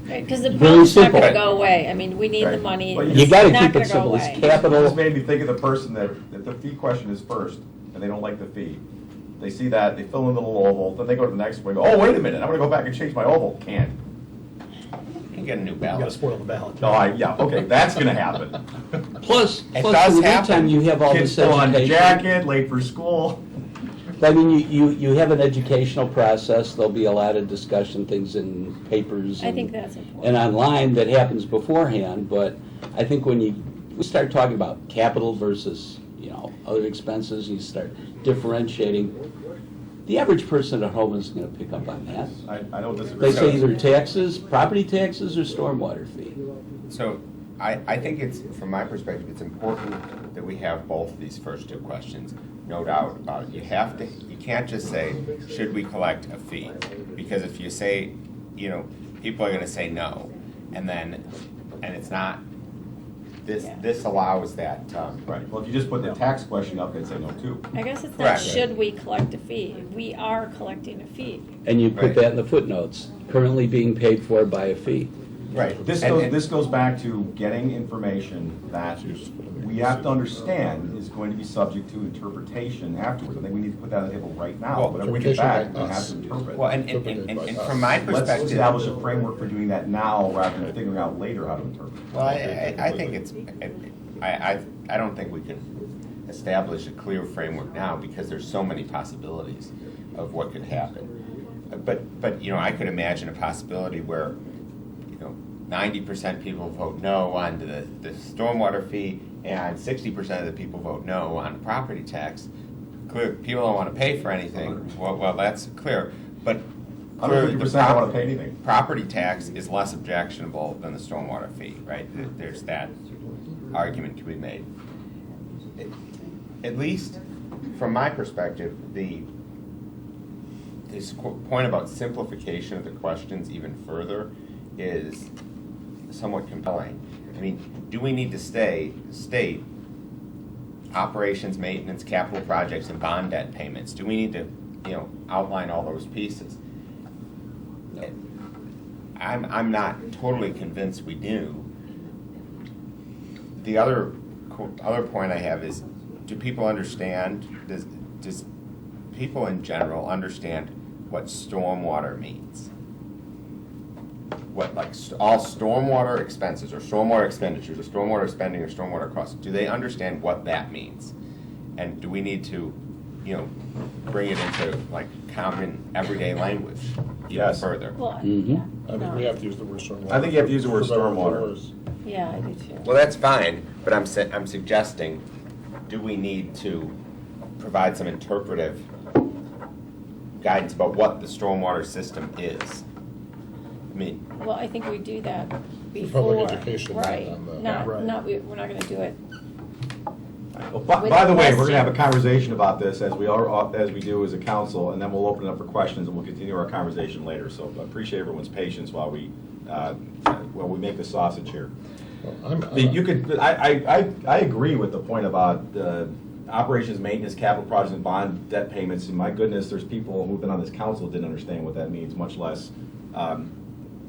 Because the Really problem's not simple. going to go away. I mean, we need the Right. money. Well, You It's gotta not keep gonna it go simple, it's away. This capital. made me think of the person that, if the fee question is first, and they don't like the fee, they see that, they fill in the little oval, then they go to the next one, and go, oh, wait a minute, I'm gonna go back and change my oval. Can't. You can get a new You gotta ballot. spoil the ballot. No, yeah, okay, that's gonna happen. Plus, It plus does in the happen. meantime, you have all Kids this still on the education. jacket, late for school. I mean, you have an educational process, there'll be a lot of discussion, things in papers. I think and- that's important. and online that happens beforehand, but I think when we start talking about capital versus, other expenses, you start differentiating, the average person at home isn't gonna pick up on that. I don't disagree. They say either taxes, property taxes, or stormwater fee. So I think it's, from my perspective, it's important that we have both of these first two questions, no doubt about it. You can't just say, should we collect a fee? Because if you say, people are gonna say no, and it's not, this allows that, Right, well, if you just put the tax question up, they'd say no too. I guess it's not Correct. should we collect a fee. We are collecting a fee. And you put Right. that in the footnotes, currently being paid for by a fee. right. This goes back to getting information that we have to understand is going to be subject to interpretation afterwards. I think we need to put that on the table right now. Well, Whatever we get back, interpretation we by have us. to interpret. Well, and from my Let's perspective. establish a framework for doing that now rather than figuring out later how to interpret. Well, I think I don't think we can establish a clear framework now because there's so many possibilities of what could happen. But I could imagine a possibility where, 90% people vote no on the stormwater fee and 60% of the people vote no on the property tax. Clear, people don't want to pay for anything. Well, that's clear. But clearly, 150% don't want to pay anything. property tax is less objectionable than the stormwater fee, right? There's that argument to be made. At least, from my perspective, this point about simplification of the questions even further is somewhat compelling. I mean, do we need to state operations, maintenance, capital projects, and bond debt payments? Do we need to, outline all those pieces? I'm not totally convinced we do. The other point I have is, do people understand, does people in general understand what stormwater means? What, like, all stormwater expenses, or stormwater expenditures, or stormwater spending, or stormwater costs, do they understand what that means? And do we need to, bring it into, like, common everyday language even Yes. further? Well, Mhm. I think we have to use the word stormwater. I think you have to use the word For better or for stormwater. worse. yeah, I do too. Well, that's fine, but I'm suggesting, do we need to provide some interpretive guidance about what the stormwater system is? I mean, Well, I think we do that For before. public education, not Right. on the- We're not going to do it. Well, by the way, we're gonna have a conversation about this as we do as a council, and then we'll open it up for questions, and we'll continue our conversation later. So I appreciate everyone's patience while we make the sausage here. Well, I agree with the point about operations, maintenance, capital projects, and bond debt payments. And my goodness, there's people who've been on this council who didn't understand what that means, much less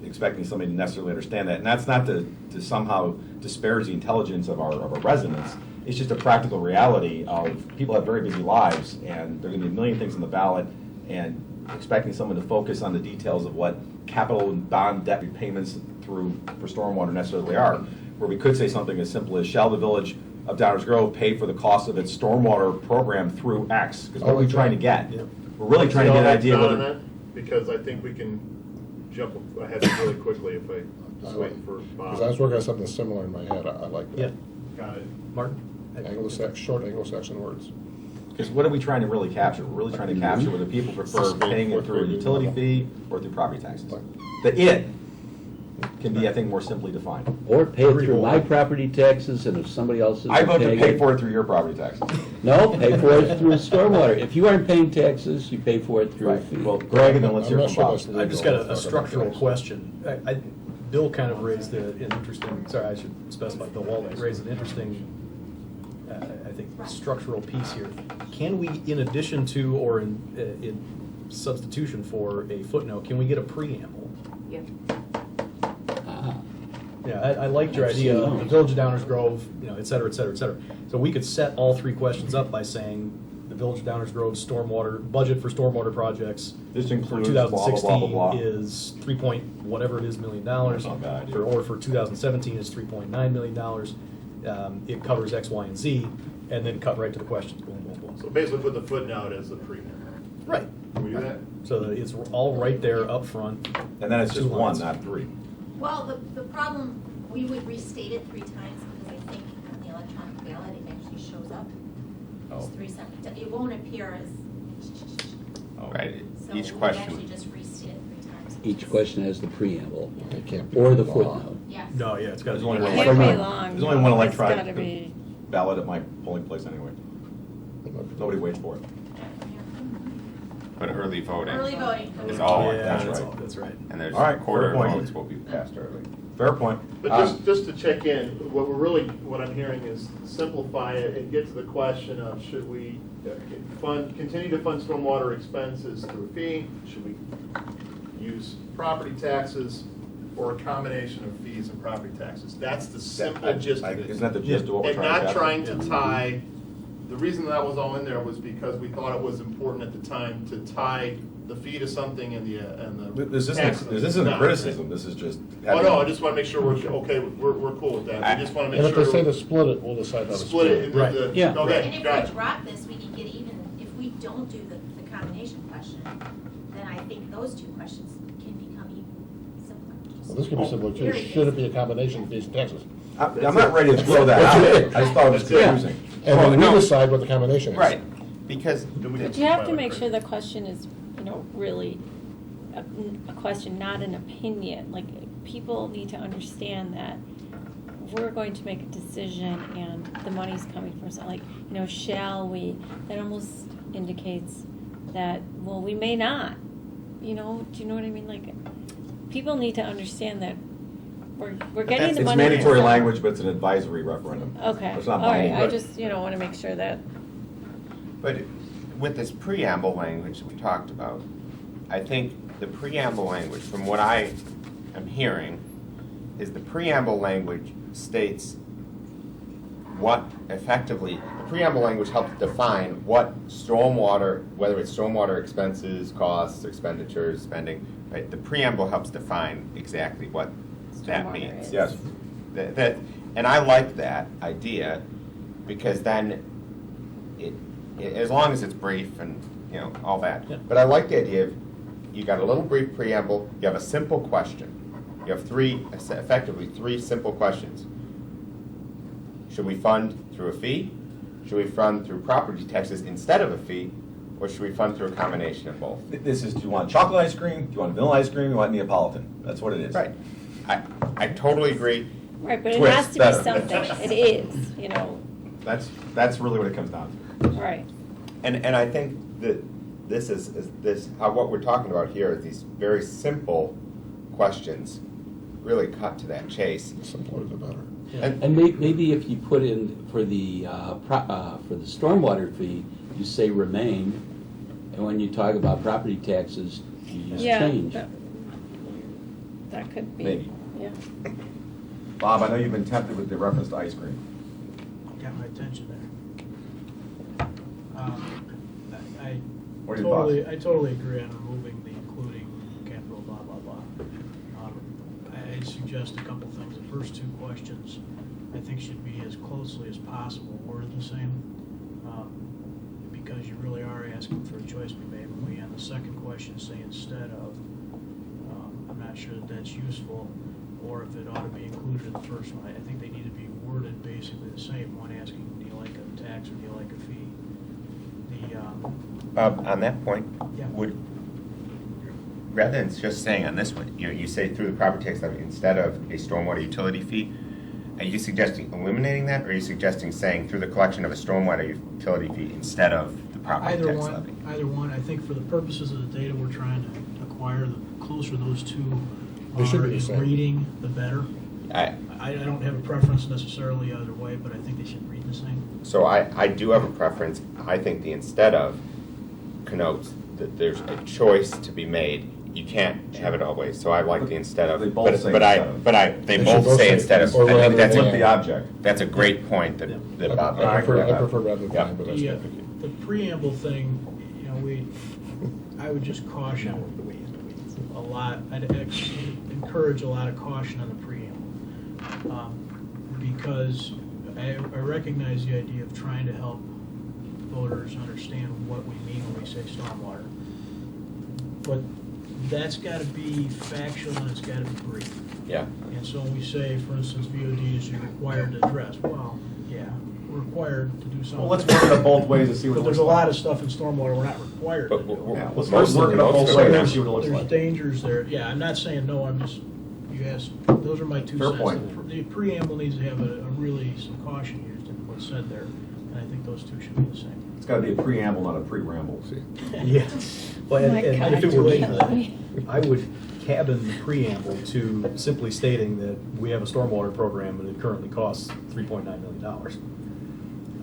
expecting somebody to necessarily understand that. And that's not to somehow disparage the intelligence of our residents. It's just a practical reality of people have very busy lives, and there are going to be a million things on the ballot, and expecting someone to focus on the details of what capital and bond debt repayments for stormwater necessarily are. Where we could say something as simple as, shall the village of Downers Grove pay for the cost of its stormwater program through X? Because what are we trying to get? We're really trying to get an idea whether. Because I think we can jump ahead really quickly if I just waiting for Bob. Because I was working on something similar in my head, I like that. Yeah. Got it. Martin? Short Anglo-Saxon words. Because what are we trying to really capture? We're really trying to capture whether people prefer paying it through a utility fee or through property taxes. The "it" can be, I think, more simply defined. Or pay it through my property taxes, and if somebody else is I vote to paying pay for it through your property taxes. No, pay for it through stormwater. If you aren't paying taxes, you pay for it through a fee. Well, Greg, and then let's hear I'm from not Bob. sure that's I've just got a structural question. Bill kind of raised an interesting, sorry, I should specify, Bill Waldeck raised an interesting, I think, structural piece here. Can we, in addition to or in substitution for a footnote, can we get a preamble? Yeah. Yeah, I liked your idea of the Village of Downers Grove, et cetera, et cetera, et cetera. So we could set all three questions up by saying the Village of Downers Grove budget for stormwater projects This for includes blah, blah, blah, 2016 blah, blah. is $3 point whatever it is million. That's not a bad idea. Or for 2017 is $3.9 million. It covers X, Y, and Z, and then cut right to the questions. Boom, boom, boom. So basically put the footnote as the premium. Right. Can we do that? So that it's all right there up front. And then it's just Two one, lines. not three. Well, the problem, we would restate it 3 times because I think on the electronic ballot, it actually shows up. It's 3 separate, it won't appear as. Right, So each we would question. actually just restate it 3 times. Each question has the preamble, It can't be or the long. footnote. Yes. No, yeah, it's got to There's be. only one It can't be electronic- long. There's only one It's gotta electronic be- ballot at my polling place anyway. Nobody waits for it. But early voting. Early voting. Is all, Yeah, that's that's right. all, that's right. and there's All right, quarter fair point. votes will be passed early. Fair point. But just to check in, what I'm hearing is simplify it and get to the question of should we continue to fund stormwater expenses through a fee? Should we use property taxes or a combination of fees and property taxes? That's the simple gist of it. Isn't that the gist of what we're And trying to not capture? trying to tie, the reason that was all in there was because we thought it was important at the time to tie the fee to something and the This tax- isn't a No. criticism, this is just. Oh, no, I just want to make sure we're, okay, we're cool with that. We just want to And make if they say sure to split it, we'll decide how to split it into Right. the, Yeah. okay, And got if it. we drop this, we can get even, if we don't do the combination question, then I think those 2 questions can become even simpler. Well, this could be similar too. Very Should it be a basic. combination of fees and taxes? I'm not ready to throw that out. I just thought it was confusing. And Well, then no. we decide what the combination is. Right, because But you have to make sure the question is, really a question, not an opinion. Like, people need to understand that we're going to make a decision and the money's coming from something, like, shall we? That almost indicates that, well, we may not. Do you know what I mean? Like, people need to understand that we're getting the It's money. mandatory from- language, but it's an advisory referendum. Okay, It's all not right, binding. I just, want to make sure that, But with this preamble language that we talked about, I think the preamble language, from what I am hearing, is the preamble language states what effectively, the preamble language helps define what stormwater, whether it's stormwater expenses, costs, expenditures, spending, right? The preamble helps define exactly what that Stormwater means. is. Yes. And I like that idea, because then as long as it's brief and, all that. Yeah. But I like the idea of, you got a little brief preamble, you have a simple question. You have effectively three simple questions. Should we fund through a fee? Should we fund through property taxes instead of a fee? Or should we fund through a combination of both? This is, do you want chocolate ice cream? Do you want vanilla ice cream? Do you want Neapolitan? That's what it is. Right. I totally agree. right, but it Twist, has to be better. something. It is, That's really what it comes down to. right. And I think that what we're talking about here is these very simple questions, really cut to that chase. The simpler the better. And maybe if you put in for the stormwater fee, you say remain, and when you talk about property taxes, you use Yeah, change. that could be, Maybe. yeah. Bob, I know you've been tempted with the reference to ice cream. Got my attention there. What are your thoughts? I totally agree on removing the including capital blah, blah, blah. I'd suggest a couple things. The first 2 questions, I think, should be as closely as possible worded the same, because you really are asking for a choice to be made. When we, on the second question, say instead of, I'm not sure that that's useful, or if it ought to be included included in the first one. I think they need to be worded basically the same. One asking, do you like a tax or do you like a fee? Bob, on that point, Yeah. rather than just saying on this one, you say through the property tax levy instead of a stormwater utility fee, are you suggesting eliminating that, or are you suggesting saying through the collection of a stormwater utility fee instead of the property Either tax levy? one, either one. I think for the purposes of the data we're trying to acquire, the closer those two They should are be the in same. reading, the better. I- I don't have a preference necessarily either way, but I think they should read the same. So I do have a preference. I think the instead of connotes that there's a choice to be made. You can't have it always, so I like the instead of. They both say But instead of. they They both should both say say instead of. or I think rather that's than. Flip the object. That's a great point that Bob. I prefer rather than, Yeah. but that's not the key. The preamble thing, I would just caution a lot, I'd encourage a lot of caution on the preamble. Because I recognize the idea of trying to help voters understand what we mean when we say stormwater. But that's got to be factual and it's got to be brief. Yeah. And so when we say, for instance, VOD is required to address, well, yeah, we're required to do something. Well, let's work it up both ways and see what it But there's looks a lot like. of stuff in stormwater we're not required to But do. Yeah, let's most work it up both ways and see what it looks There's like. dangers there. Yeah, I'm not saying no, I'm just, you asked, those are my 2 Fair cents. point. The preamble needs to have a really some caution used in what's said there, and I think those two should be the same. It's got to be a preamble, not a pre-ramble. Yeah. Well, Oh my and if it God, were me, Julie. I would cabin the preamble to simply stating that we have a stormwater program and it currently costs $3.9 million.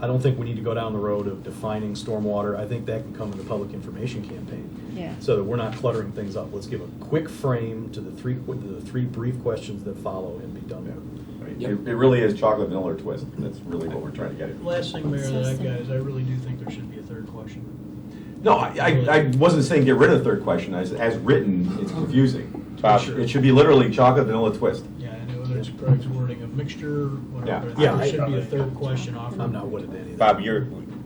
I don't think we need to go down the road of defining stormwater. I think that can come in the public information campaign. Yeah. So that we're not cluttering things up. Let's give a quick frame to the three brief questions that follow and be done with it. It really is chocolate vanilla twist. That's really what we're trying to get at. Last thing, Mayor, that I've got is I really do think there should be a third question. No, I wasn't saying get rid of the third question. As written, it's confusing. Bob, It should be literally chocolate vanilla twist. Yeah, I know whether it's Craig's wording of mixture, whatever, but Yeah. there should be a third question offered. I'm not with it either. Bob,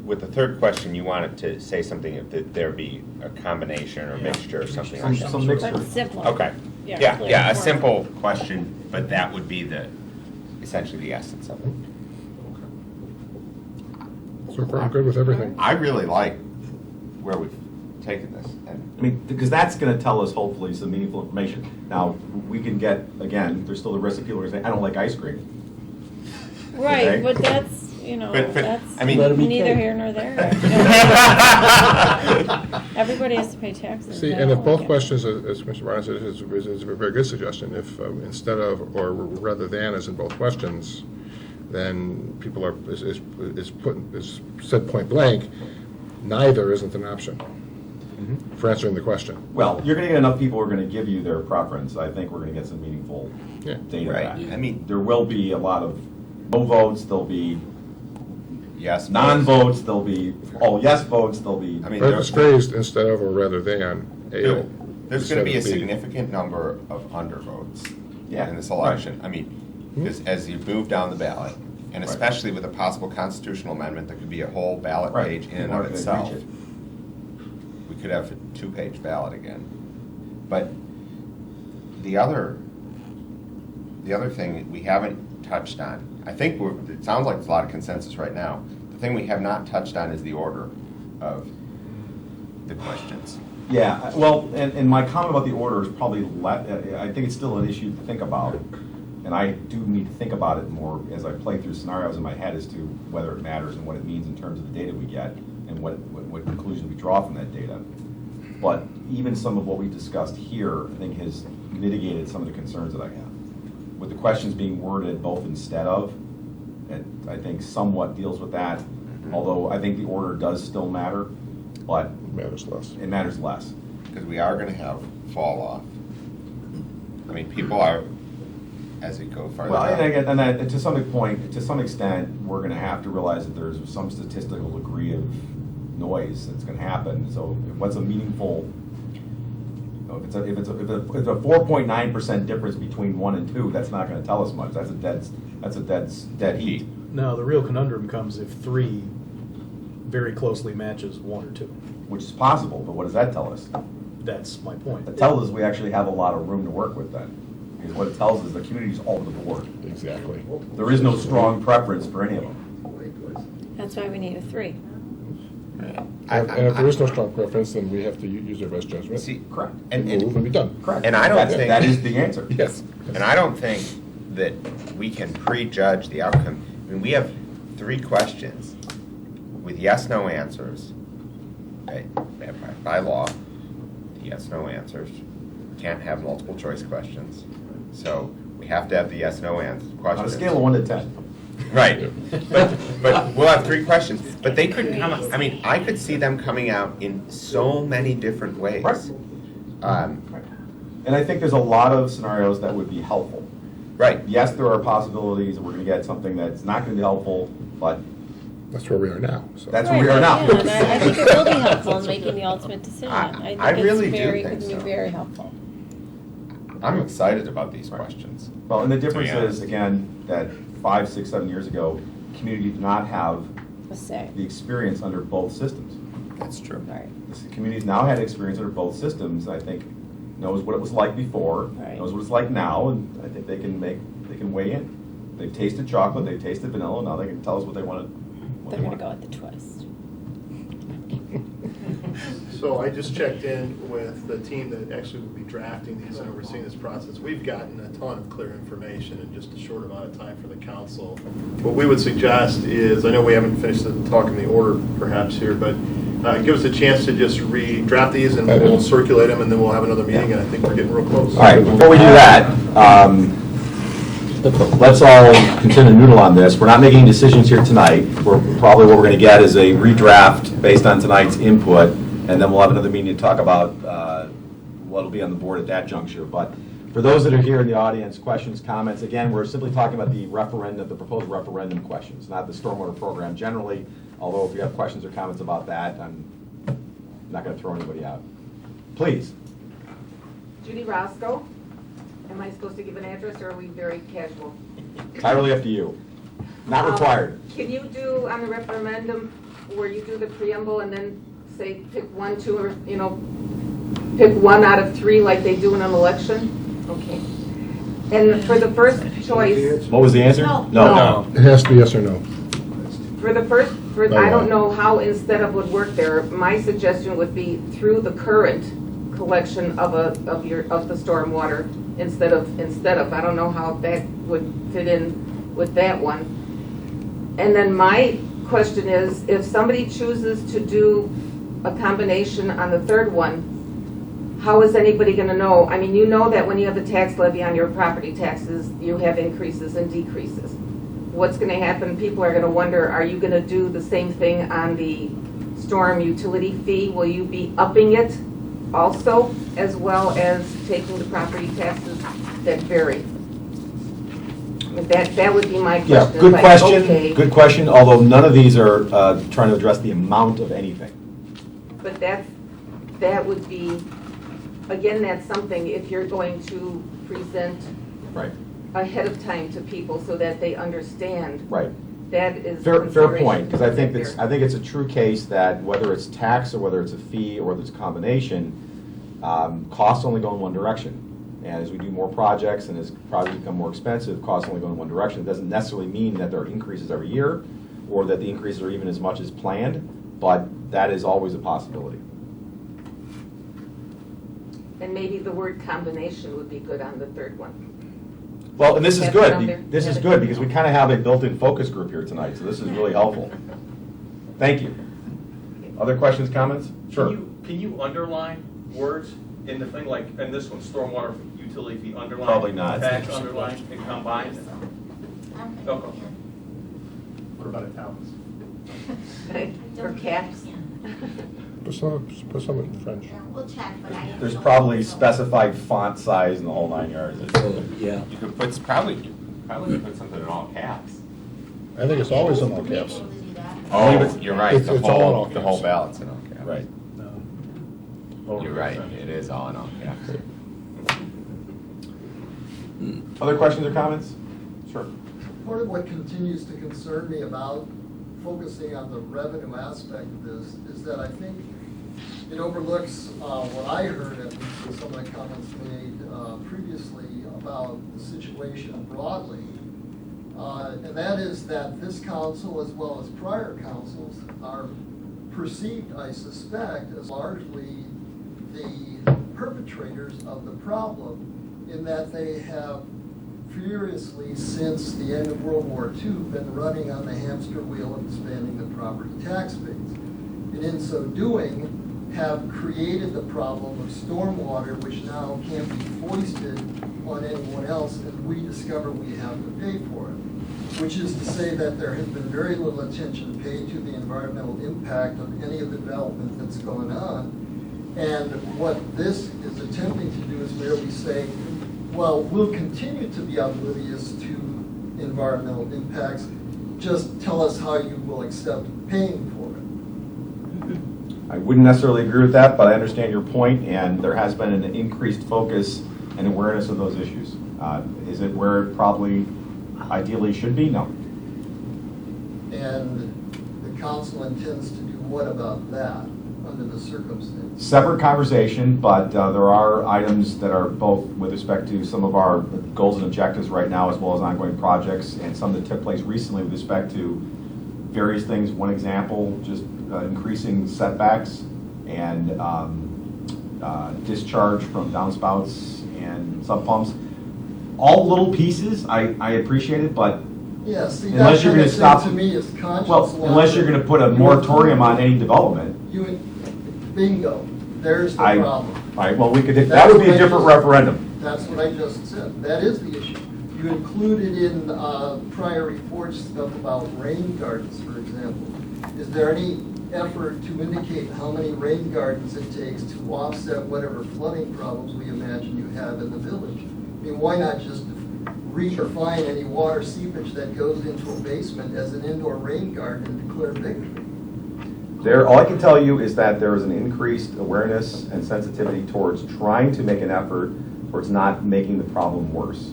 with the third question, you wanted to say something that there be a combination or mixture or something like that. Some mixture. But simple. Okay. Yeah, clear. Yeah, a simple question, but that would be essentially the essence of it. So far, I'm good with everything. I really like where we've taken this. And I mean, because that's going to tell us hopefully some meaningful information. Now, we can get, again, there's still the risk of people who say, I don't like ice cream. Right, Okay. but that's, But, that's I mean, Let it be neither cake. here nor there. Everybody has to pay taxes. See, I and if don't both like it. questions, as Mr. Barnes said, is a very good suggestion. If instead of or rather than is in both questions, then people is said point blank, neither isn't an option for answering the question. Well, you're going to get enough people who are going to give you their preference. I think we're going to get some meaningful Yeah. data Right. back. I mean- there will be a lot of no votes, there'll be yes. non-votes, there'll be all yes votes, there'll be. I mean, But if it's phrased instead of or rather than, there's instead going to be a of B. significant number of undervotes Yeah. in this election. I mean, as you move down the ballot, and Right. especially with a possible constitutional amendment that could be a whole ballot Right. page in and People of aren't gonna itself. reach it. We could have a two-page ballot again. But the other thing that we haven't touched on, I think it sounds like there's a lot of consensus right now. The thing we have not touched on is the order of the questions. Yeah, well, and my comment about the order is probably, I think it's still an issue to think about. And I do need to think about it more as I play through scenarios in my head as to whether it matters and what it means in terms of the data we get and what conclusions we draw from that data. But even some of what we discussed here, I think has mitigated some of the concerns that I have. With the questions being worded both instead of, it, I think somewhat deals with that. Although I think the order does still matter, but Matters less. it matters less. Because we are going to have fall off. I mean, people are, as we go farther Well, down. and to some point, to some extent, we're going to have to realize that there's some statistical degree of noise that's going to happen. So, what's a meaningful? If it's a 4.9% difference between 1 and 2, that's not going to tell us much. That's a dead heat. No, the real conundrum comes if 3 very closely matches 1 or 2. Which is possible, but what does that tell us? That's my point. That tells us we actually have a lot of room to work with then. because what it tells us is the community's all over the board. Exactly. There is no strong preference for any of them. That's why we need a 3. And if there is no strong preference, then we have to use our best judgment. See, Correct. And move and be done. Correct. And I don't think- That is the answer. Yes. And I don't think that we can prejudge the outcome. I mean, we have 3 questions with yes/no answers. Okay, by law, yes/no answers. We can't have multiple choice questions. So we have to have the yes/no questions. On a scale of 1 to 10. Right. But we'll have 3 questions. But they could come, I mean, I could see them coming out in so many different ways. Right. And I think there's a lot of scenarios that would be helpful. Right. Yes, there are possibilities that we're going to get something that's not going to be helpful, but That's where we are now. So. that's where we are now. Yeah, and I think it will be helpful in making the ultimate decision. I I think really it's do very, think could be so. very helpful. I'm excited about these questions. Well, and the difference To be honest. is, again, that 5, 6, 7 years ago, community did not have A say. the experience under both systems. That's true. Right. This community's now had experience under both systems, I think, knows what it was like before, Right. knows what it's like now, and I think they can weigh in. They've tasted chocolate, they've tasted vanilla, now they can tell us what they want to, what They're they going to want. go with the twist. So I just checked in with the team that actually will be drafting these and overseeing this process. We've gotten a ton of clear information in just a short amount of time for the council. What we would suggest is, I know we haven't finished the talk in the order perhaps here, but give us a chance to just redraft these and we'll circulate them and then we'll have another meeting, and I think we're getting real close. All right, before we do that, let's all continue to noodle on this. We're not making decisions here tonight. Probably what we're going to get is a redraft based on tonight's input, and then we'll have another meeting to talk about what will be on the board at that juncture. But for those that are here in the audience, questions, comments, again, we're simply talking about the referendum, the proposed referendum questions, not the stormwater program generally, although if you have questions or comments about that, I'm not going to throw anybody out. Please. Judy Roscoe. Am I supposed to give an address, or are we very casual? Entirely up to you. Not required. Can you do on the referendum where you do the preamble and then say pick 1, 2, or, pick 1 out of 3 like they do in an election? Okay. And for the first choice, What was the answer? No. It has to be yes or no. for the first, I don't know how instead of would work there. My suggestion would be through the current collection of the stormwater instead of, I don't know how that would fit in with that one. And then my question is, if somebody chooses to do a combination on the third one, how is anybody going to know? I mean, you know that when you have the tax levy on your property taxes, you have increases and decreases. What's going to happen? People are going to wonder, are you going to do the same thing on the storm utility fee? Will you be upping it also, as well as taking the property taxes that vary? That would be my question. Yeah, good Like, question, okay, good question, although none of these are trying to address the amount of anything. But that would be, again, that's something, if you're going to present Right. ahead of time to people so that they understand. Right. That is. Fair consideration point, because I think there. it's a true case that whether it's tax or whether it's a fee or whether it's a combination, costs only go in one direction. And as we do more projects and as projects become more expensive, costs only go in one direction. It doesn't necessarily mean that there are increases every year or that the increases are even as much as planned, but that is always a possibility. And maybe the word combination would be good on the third one. Well, and this is Have it on there. good. This is good because we kind of have a built-in focus group here tonight, so this is really helpful. Thank you. Other questions, comments? Sure. Can you underline words in the thing, like in this one, stormwater utility fee underline? Probably not. Tax underline and combine? Okay. What about italics? Or caps? Put some in French. We'll check, but I. There's probably specified font size in the whole 9 yards. Yeah. You could put, probably put something in all caps. I think it's always in all caps. Oh, you're right, It's all in all the whole caps. ballot's in all caps. Right. You're right, it is all in all caps. Other questions or comments? Sure. Part of what continues to concern me about focusing on the revenue aspect of this is that I think it overlooks what I heard, at least in some of the comments made previously, about the situation broadly. And that is that this council, as well as prior councils, are perceived, I suspect, as largely the perpetrators of the problem, in that they have furiously, since the end of World War II, been running on the hamster wheel of expanding the property tax base. And in so doing, have created the problem of stormwater, which now can't be foisted on anyone else, and we discover we have to pay for it. Which is to say that there has been very little attention paid to the environmental impact of any of the development that's going on. And what this is attempting to do is merely say, well, we'll continue to be oblivious to environmental impacts, just tell us how you will accept paying for it. I wouldn't necessarily agree with that, but I understand your point, and there has been an increased focus and awareness of those issues. Is it where it probably ideally should be? No. And the council intends to do what about that under the circumstances? Separate conversation, but there are items that are both with respect to some of our goals and objectives right now, as well as ongoing projects, and some that took place recently with respect to various things. One example, just increasing setbacks and discharge from downspouts and sub pumps. All little pieces, I appreciate it, but Yeah, see, unless you're going to stop, to me is conscious. well, unless you're going to put a moratorium on any development. Bingo, there's the problem. All right, well, we could, that would be a different referendum. That's what I just said. That is the issue. You included in prior reports stuff about rain gardens, for example. Is there any effort to indicate how many rain gardens it takes to offset whatever flooding problems we imagine you have in the village? I mean, why not just redefine any water seepage that goes into a basement as an indoor rain garden and declare victory? All I can tell you is that there is an increased awareness and sensitivity towards trying to make an effort towards not making the problem worse.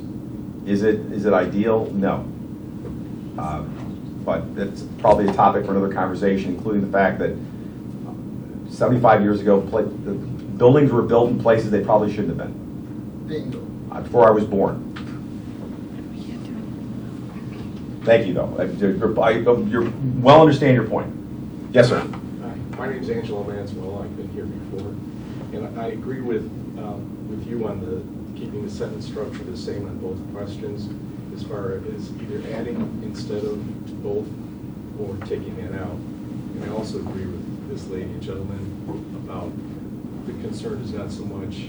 Is it ideal? No. But that's probably a topic for another conversation, including the fact that 75 years ago, the buildings were built in places they probably shouldn't have been. Bingo. Before I was born. Thank you, though. You well understand your point. Yes, sir. My name's Angelo Manswell. I've been here before, and I agree with you on the keeping the sentence structure the same on both questions, as far as either adding instead of both or taking that out. And I also agree with this lady and gentleman about the concern is not so much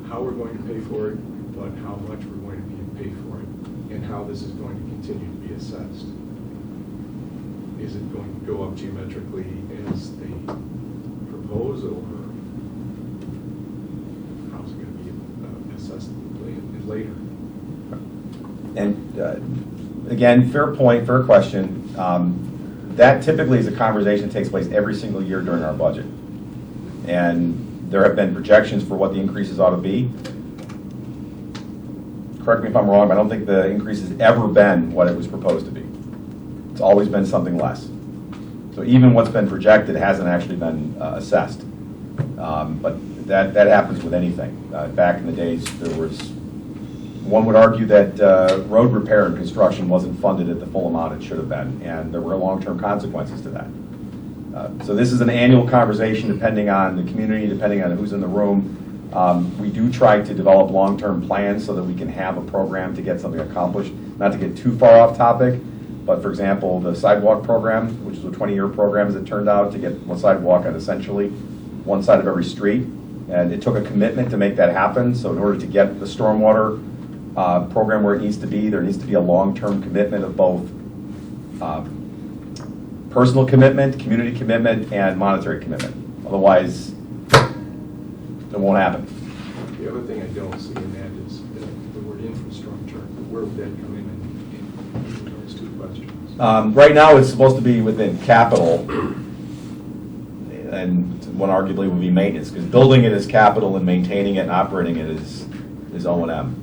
how we're going to pay for it, but how much we're going to pay for it, and how this is going to continue to be assessed. Is it going to go up geometrically as they propose, or how's it going to be assessed later? And again, fair point, fair question. That typically is a conversation that takes place every single year during our budget. And there have been projections for what the increases ought to be. Correct me if I'm wrong, but I don't think the increase has ever been what it was proposed to be. It's always been something less. So even what's been projected hasn't actually been assessed. But that happens with anything. Back in the days, one would argue that road repair and construction wasn't funded at the full amount it should have been, and there were long-term consequences to that. So this is an annual conversation depending on the community, depending on who's in the room. We do try to develop long-term plans so that we can have a program to get something accomplished. Not to get too far off topic, but for example, the sidewalk program, which is a 20-year program as it turned out, to get one sidewalk on essentially one side of every street. And it took a commitment to make that happen. So in order to get the stormwater program where it needs to be, there needs to be a long-term commitment of both personal commitment, community commitment, and monetary commitment. Otherwise, it won't happen. The other thing I don't see in that is the word infrastructure. Where would that come in those two questions? Right now, it's supposed to be within capital, and one arguably would be maintenance, because building it is capital and maintaining it and operating it is O&M.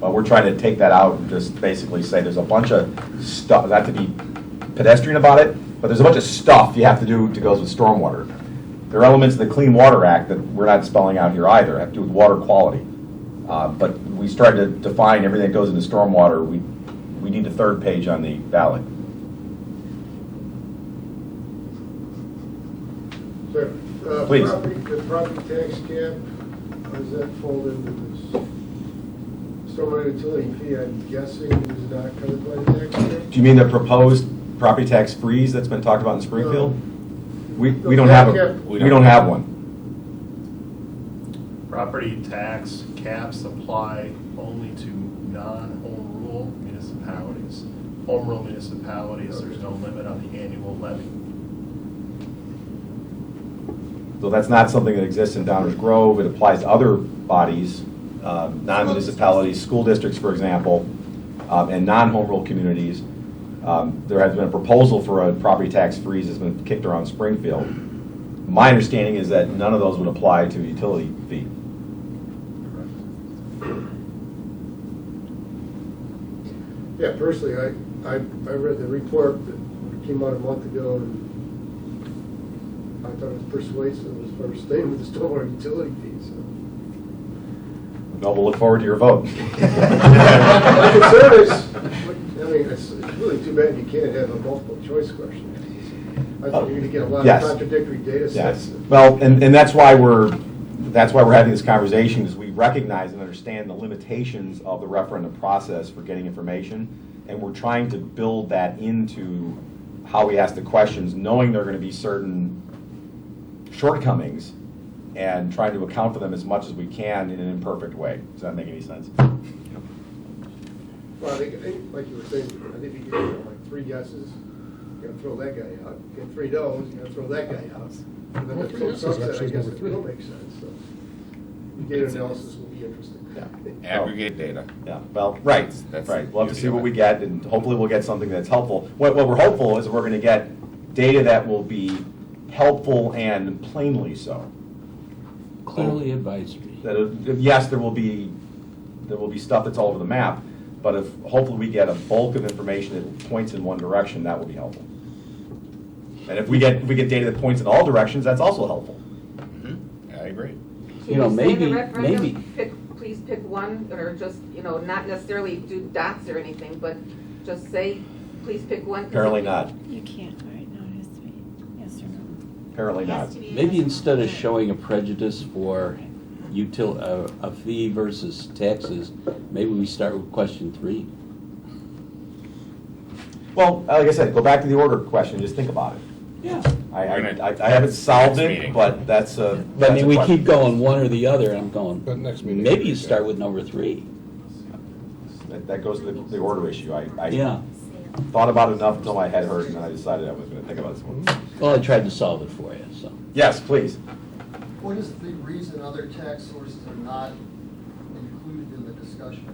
But we're trying to take that out and just basically say there's a bunch of stuff, not to be pedestrian about it, but there's a bunch of stuff you have to do to go with stormwater. There are elements of the Clean Water Act that we're not spelling out here either, have to do with water quality. But we started to define everything that goes into stormwater. We need a third page on the ballot. Sir, Please. The property tax cap, how does that fold into this? Stormwater utility fee, I'm guessing, is not covered by the tax cap? Do you mean the proposed property tax freeze that's been talked about in Springfield? We No, don't cap have cap. we don't have one. Property tax caps apply only to non-home rule municipalities. Home rule municipalities, there's no limit on the annual levy. So that's not something that exists in Downers Grove. It applies to other bodies, non-municipalities, school districts, for example, and non-home rule communities. There has been a proposal for a property tax freeze that's been kicked around Springfield. My understanding is that none of those would apply to utility fee. Yeah, personally, I read the report that came out a month ago, and I thought it was persuasive as far as staying with the stormwater utility fees. Well, we'll look forward to your vote. My concern is, I mean, it's really too bad you can't have a multiple choice question. I think you're going to get a lot Yes. of contradictory data sets. Yes. Well, and that's why we're having this conversation, is we recognize and understand the limitations of the referendum process for getting information, and we're trying to build that into how we ask the questions, knowing there are going to be certain shortcomings, and trying to account for them as much as we can in an imperfect way. Does that make any sense? Well, I think, like you were saying, I think if you get like 3 yeses, you're going to throw that guy out. You get 3 no's, you're going to throw that guy out. And then Well, the 3 yeses subset, I actually is guess, number it 3. will make sense, so. Data analysis will be interesting. Aggregate data. Yeah, well, right, That's right. the We'll have to beauty see of what it. we get, and hopefully we'll get something that's helpful. What we're hopeful is we're going to get data that will be helpful and plainly so. Clearly advisory. Yes, there will be stuff that's all over the map, but if hopefully we get a bulk of information that points in one direction, that will be helpful. And if we get data that points in all directions, that's also helpful. I agree. You know, Can say in the maybe- referendum, please pick one, or just, not necessarily do dots or anything, but just say, please pick one. 'cause Apparently if- not. You can't right now, it has to be yes or no. Apparently not. Maybe instead of showing a prejudice for a fee versus taxes, maybe we start with question 3. Well, like I said, go back to the order question, just think about it. Yeah. I haven't solved Next it, meeting. but that's a. But I that's a mean, we question. keep going one or the other, and I'm going, But next meeting. maybe you start with number 3. That goes to the order issue. I Yeah. thought about it enough until my head hurt, and then I decided I was going to think about this one. Well, I tried to solve it for you, so. Yes, please. What is the reason other tax sources are not included in the discussion?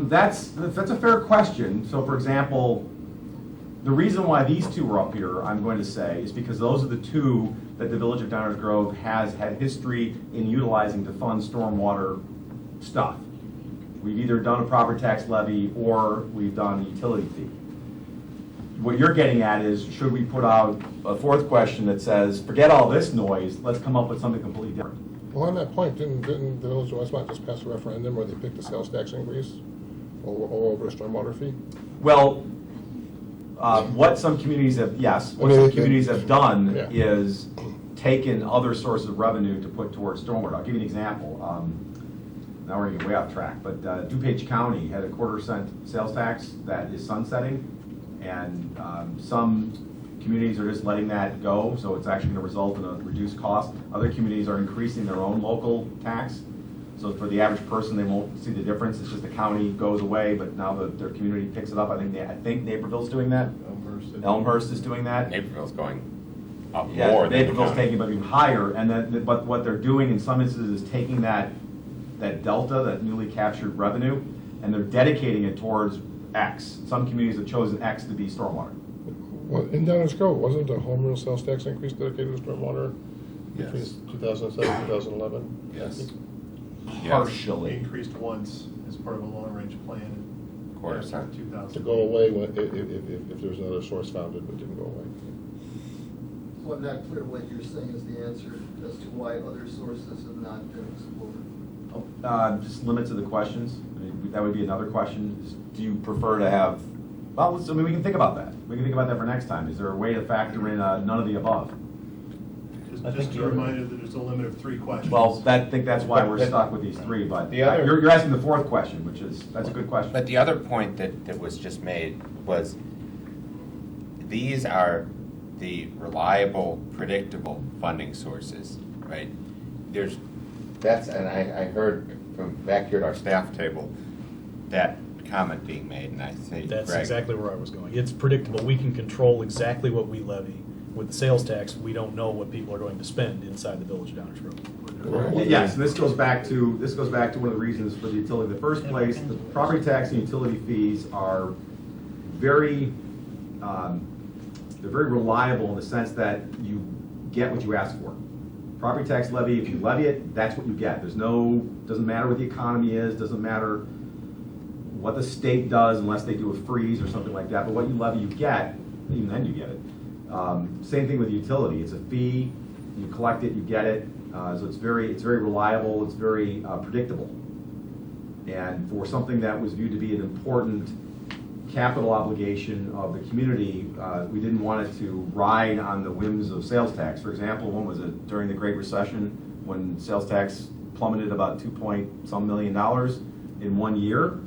That's a fair question. So, for example, the reason why these two are up here, I'm going to say, is because those are the two that the Village of Downers Grove has had history in utilizing to fund stormwater stuff. We've either done a property tax levy or we've done a utility fee. What you're getting at is, should we put out a fourth question that says, forget all this noise, let's come up with something completely different? Well, on that point, didn't the Village of Westmont just pass a referendum where they picked a sales tax increase over a stormwater fee? Well, what some communities have, yes, what some communities have done Yeah. is taken other sources of revenue to put towards stormwater. I'll give you an example. Now we're getting way off track, but DuPage County had a 1/4-cent sales tax that is sunsetting, and some communities are just letting that go, so it's actually going to result in a reduced cost. Other communities are increasing their own local tax, so for the average person, they won't see the difference. It's just the county goes away, but now their community picks it up. I think Naperville's doing that. Elmhurst is doing that. Naperville's going up Yeah, more than Naperville's the county. taking it even higher, and then, but what they're doing in some instances is taking that delta, that newly captured revenue, and they're dedicating it towards X. Some communities have chosen X to be stormwater. Well, in Downers Grove, wasn't a home rule sales tax increase dedicated to stormwater between 2007 and 2011? Yes. Partially. Increased once as part of a long-range plan. 1/4 2000. To go away if there's another source found, it didn't go away. So I'm not clear what you're saying is the answer as to why other sources have not been explored. Just limit to the questions. I mean, that would be another question. Do you prefer to have, well, I mean, we can think about that. We can think about that for next time. Is there a way to factor in none of the above? Just a reminder that there's a limit of 3 questions. Well, I think that's why we're stuck with these 3, but The other- you're asking the 4th question, which is, that's a good question. But the other point that was just made was, these are the reliable, predictable funding sources, right? And I heard from back here at our staff table, that comment being made, and I think, That's Greg, exactly where I was going. It's predictable. We can control exactly what we levy. With the sales tax, we don't know what people are going to spend inside the Village of Downers Grove. Yes, this goes back to one of the reasons for the utility. In the first place, the property tax and utility fees are very, they're very reliable in the sense that you get what you ask for. Property tax levy, if you levy it, that's what you get. Doesn't matter what the economy is, doesn't matter what the state does unless they do a freeze or something like that, but what you levy, you get, even then you get it. Same thing with the utility. It's a fee, you collect it, you get it, so it's very reliable, it's very predictable. And for something that was viewed to be an important capital obligation of the community, we didn't want it to ride on the whims of sales tax. For example, when was it? During the Great Recession, when sales tax plummeted about $2.some million in 1 year,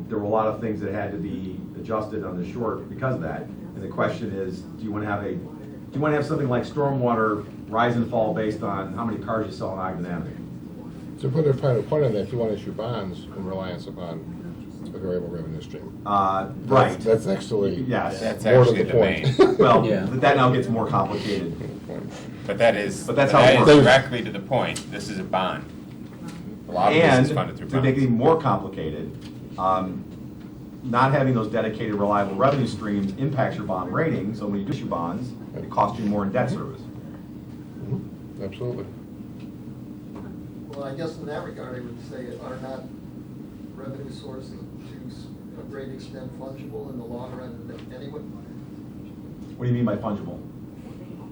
there were a lot of things that had to be adjusted on the short because of that. And the question is, do you want to have something like stormwater rise and fall based on how many cars you sell on Ogden Avenue? To put a final point on that, if you want to issue bonds in reliance upon a variable revenue stream. Right. That's actually Yes. That's more to actually the the point. main. Well, Yeah. that now gets more complicated. But that's how it works. directly to the point. This is a bond. A lot of this is funded through And to make it bonds. even more complicated, not having those dedicated reliable revenue streams impacts your bond rating, so when you issue bonds, it costs you more in debt service. Absolutely. Well, I guess in that regard, I would say are not revenue sources to a great extent fungible in the long run anyway? What do you mean by fungible?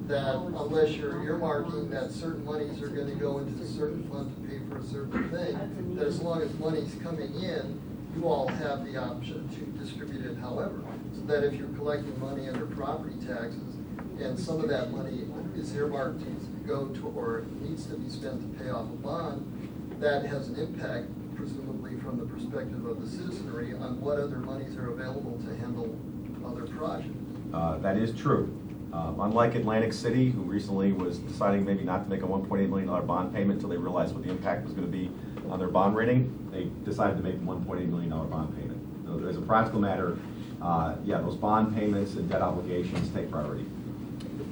That unless you're earmarking that certain monies are going to go into a certain fund to pay for a certain thing, that as long as money's coming in, you all have the option to distribute it however. So that if you're collecting money under property taxes, and some of that money is earmarked to go to, or needs to be spent to pay off a bond, that has an impact, presumably from the perspective of the citizenry, on what other monies are available to handle other projects. That is true. Unlike Atlantic City, who recently was deciding maybe not to make a $1.8 million bond payment until they realized what the impact was going to be on their bond rating, they decided to make a $1.8 million bond payment. So as a practical matter, yeah, those bond payments and debt obligations take priority.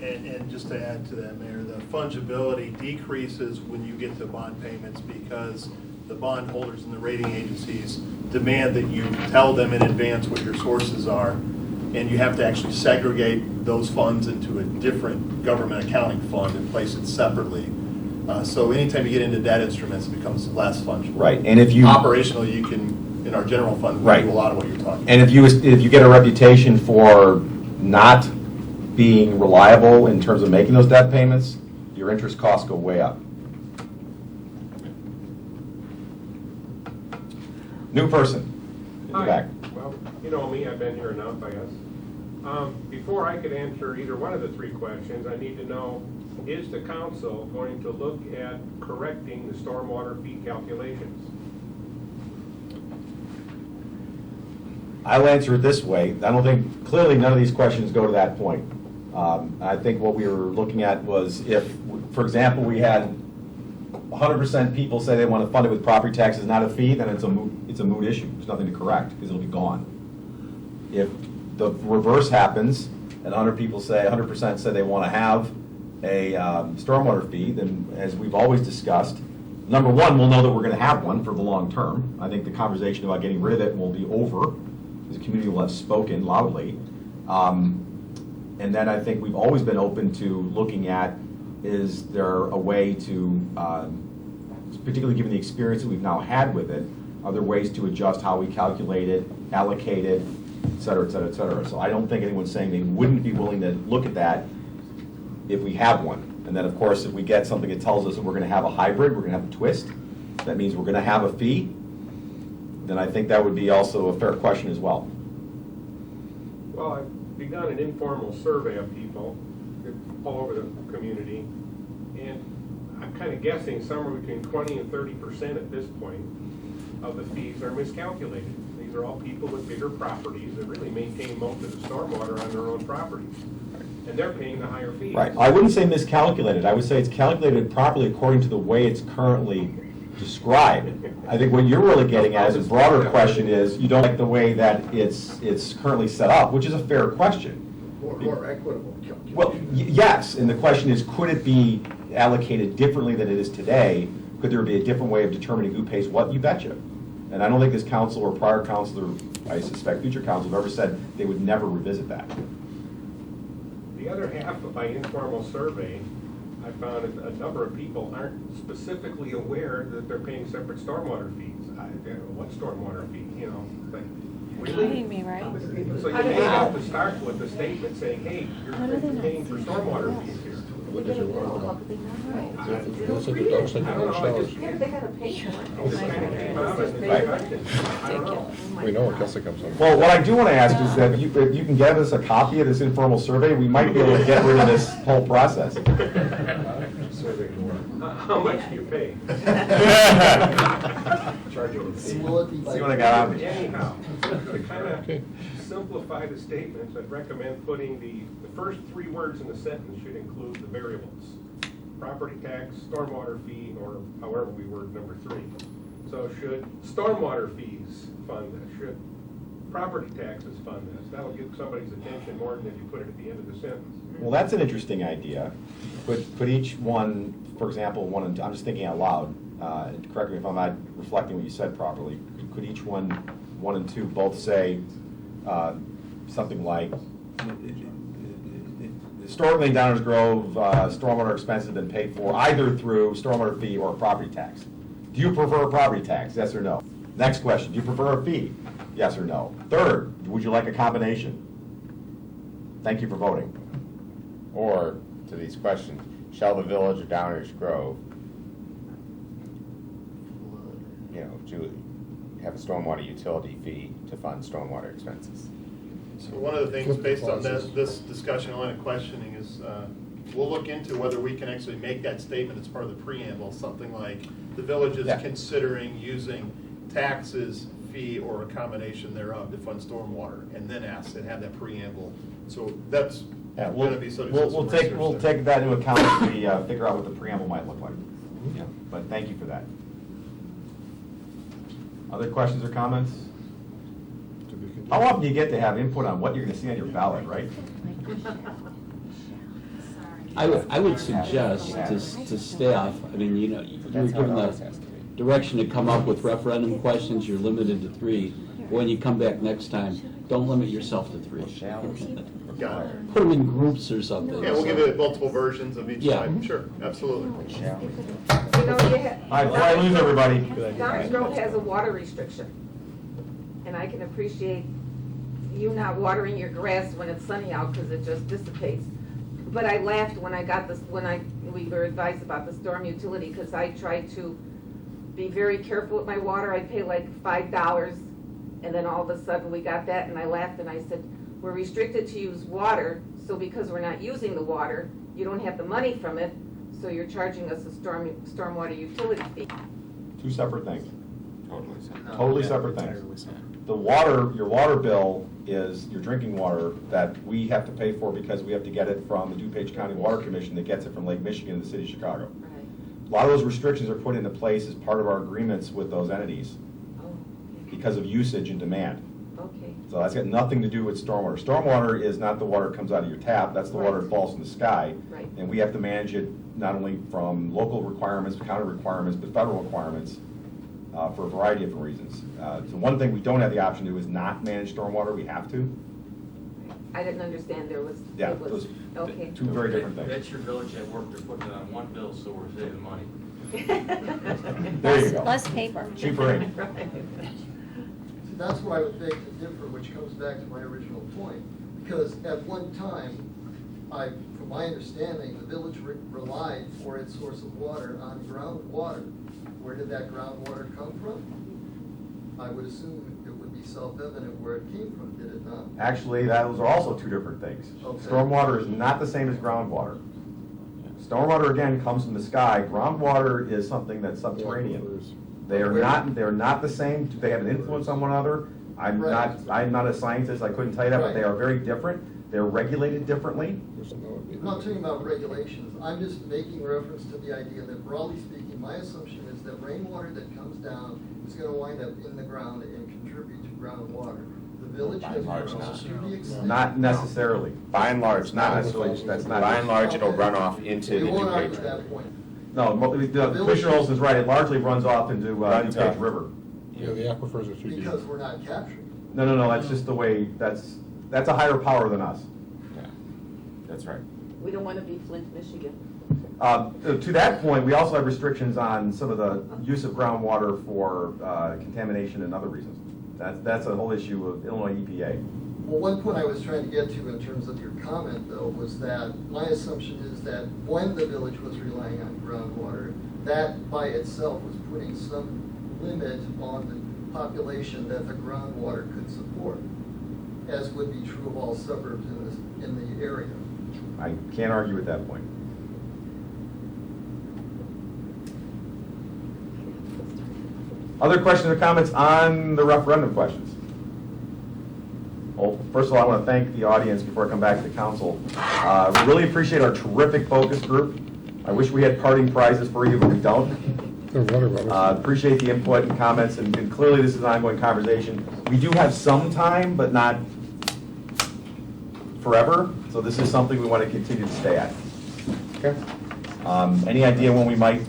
And just to add to that, Mayor, the fungibility decreases when you get to bond payments because the bondholders and the rating agencies demand that you tell them in advance what your sources are, and you have to actually segregate those funds into a different government accounting fund and place it separately. So anytime you get into debt instruments, it becomes less fungible. Right, and if you Operationally, you can, in our general fund, we do a lot of what you're talking about. And if you get a reputation for not being reliable in terms of making those debt payments, your interest costs go way up. New person in the Hi. back. Well, you know me, I've been here enough, I guess. Before I could answer either one of the 3 questions, I need to know, is the council going to look at correcting the stormwater fee calculations? I'll answer it this way. I don't think, clearly none of these questions go to that point. I think what we were looking at was if, for example, we had 100% people say they want to fund it with property taxes, not a fee, then it's a moot issue. There's nothing to correct because it'll be gone. If the reverse happens and 100% say they want to have a stormwater fee, then as we've always discussed, number one, we'll know that we're going to have one for the long term. I think the conversation about getting rid of it will be over. The community will have spoken loudly. And then I think we've always been open to looking at, is there a way to, particularly given the experience that we've now had with it, are there ways to adjust how we calculate it, allocate it, et cetera, et cetera, et cetera. So I don't think anyone's saying they wouldn't be willing to look at that. if we have one. And then, of course, if we get something that tells us that we're going to have a hybrid, we're going to have a twist, that means we're going to have a fee, then I think that would be also a fair question as well. Well, I've begun an informal survey of people all over the community, and I'm kind of guessing somewhere between 20 and 30% at this point of the fees are miscalculated. These are all people with bigger properties that really maintain most of the stormwater on their own properties, and they're paying the higher fees. Right. I wouldn't say miscalculated. I would say it's calculated properly according to the way it's currently described. I think what you're really getting at is a broader question is you don't like the way that it's currently set up, which is a fair question. More equitable calculation. Well, yes, and the question is, could it be allocated differently than it is today? Could there be a different way of determining who pays what? You betcha. And I don't think this council or prior council, or I suspect future council, have ever said they would never revisit that. The other half of my informal survey, I found a number of people aren't specifically aware that they're paying separate stormwater fees. What stormwater fee, like, really? Kidding me, right? So you may have to start with the statement saying, hey, you're paying for stormwater fees here. What does it want? I don't know. We know what Kelsey comes up. Well, what I do want to ask is that if you can get us a copy of this informal survey, we might be able to get rid of this whole process. How much do you pay? Charge you a fee. See what I got on me. Anyhow, to kind of simplify the statements, I'd recommend putting the first 3 words in the sentence should include the variables. Property tax, stormwater fee, or however we word number 3. So should stormwater fees fund this? Should property taxes fund this? That'll get somebody's attention more than if you put it at the end of the sentence. Well, that's an interesting idea. Could each one, for example, one and two, I'm just thinking out loud, correct me if I'm not reflecting what you said properly, could each one and two both say something like, historically in Downers Grove, stormwater expenses have been paid for either through stormwater fee or a property tax. Do you prefer a property tax? Yes or no? Next question, do you prefer a fee? Yes or no? Third, would you like a combination? Thank you for voting. Or, to these questions, shall the village of Downers Grove, have a stormwater utility fee to fund stormwater expenses? So one of the things based on this discussion, line of questioning is, we'll look into whether we can actually make that statement as part of the preamble, something like, the village is considering using taxes, fee, or a combination thereof to fund stormwater, and then ask and have that preamble. So that's going to be sort of We'll take that into account as we figure out what the preamble might look like. Yeah, but thank you for that. Other questions or comments? How often do you get to have input on what you're going to see on your ballot, right? I would suggest to staff, I mean, you're given the direction to come up with referendum questions, you're limited to 3. When you come back next time, don't limit yourself to 3. Got it. Put them in groups or something. Yeah, we'll give it multiple versions of each Yeah. type. Sure, absolutely. You know, you have. All right, before I lose everybody. Downers Grove has a water restriction, and I can appreciate you not watering your grass when it's sunny out because it just dissipates. But I laughed when I got this, we were advised about the storm utility, because I tried to be very careful with my water. I'd pay like $5, and then all of a sudden we got that, and I laughed and I said, we're restricted to use water, so because we're not using the water, you don't have the money from it, so you're charging us a stormwater utility fee. 2 separate things. Totally separate. Totally separate things. The water, your water bill is your drinking water that we have to pay for because we have to get it from the DuPage County Water Commission that gets it from Lake Michigan and the city of Chicago. Right. A lot of those restrictions are put into place as part of our agreements with those entities because of usage and demand. Okay. So that's got nothing to do with stormwater. Stormwater is not the water that comes out of your tap, that's the water that falls from the sky. Right. And we have to manage it not only from local requirements, county requirements, but federal requirements for a variety of different reasons. So one thing we don't have the option to do is not manage stormwater, we have to. I didn't understand there was. Yeah, it was- those okay. 2 very different things. That's your village at work, they're putting it on one bill, so we're saving money. There you go. Less paper. Cheaper ink. See, that's what I would think is different, which comes back to my original point. Because at one time, from my understanding, the village relied for its source of water on groundwater. Where did that groundwater come from? I would assume it would be self-evident where it came from, did it not? Actually, those are also two different things. Okay. Stormwater is not the same as groundwater. Stormwater, again, comes from the sky. Groundwater is something that's subterranean. They're not the same. They have an influence on one another. I'm not a scientist, I couldn't tell you that, but they are very different. They're regulated differently. I'm not talking about regulations. I'm just making reference to the idea that, broadly speaking, my assumption is that rainwater that comes down is going to wind up in the ground and contribute to groundwater. The village has grown to the extent. Not necessarily. By and large, not necessarily. That's not. By and large, it'll run off into the We won't argue DuPage that River. point. No, Commissioner Olson's right, it largely runs off into DuPage River. Yeah, the aquifers are too deep. Because we're not capturing. No, that's just the way, that's a higher power than us. Yeah, that's right. We don't want to be Flint, Michigan. To that point, we also have restrictions on some of the use of groundwater for contamination and other reasons. That's a whole issue of Illinois EPA. Well, one point I was trying to get to in terms of your comment, though, was that my assumption is that when the village was relying on groundwater, that by itself was putting some limit on the population that the groundwater could support, as would be true of all suburbs in the area. I can't argue with that point. Other questions or comments on the referendum questions? Well, first of all, I want to thank the audience before I come back to the council. We really appreciate our terrific focus group. I wish we had parting prizes for you, but we don't. Appreciate the input and comments, and clearly this is an ongoing conversation. We do have some time, but not forever, so this is something we want to continue to stay at. Okay. Any idea when we might,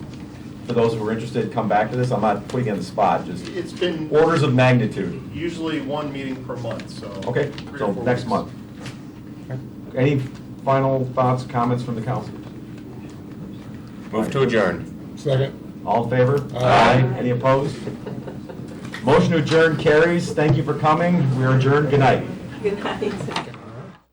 for those who are interested, come back to this? I'm not putting you on the spot, just It's been orders of magnitude. usually one meeting per month, so. Okay, 3 so or 4 next weeks. month. Any final thoughts, comments from the council? Move to adjourn. Second. All in favor? Aye. Any opposed? Motion to adjourn carries. Thank you for coming. We are adjourned. Good night. Good night.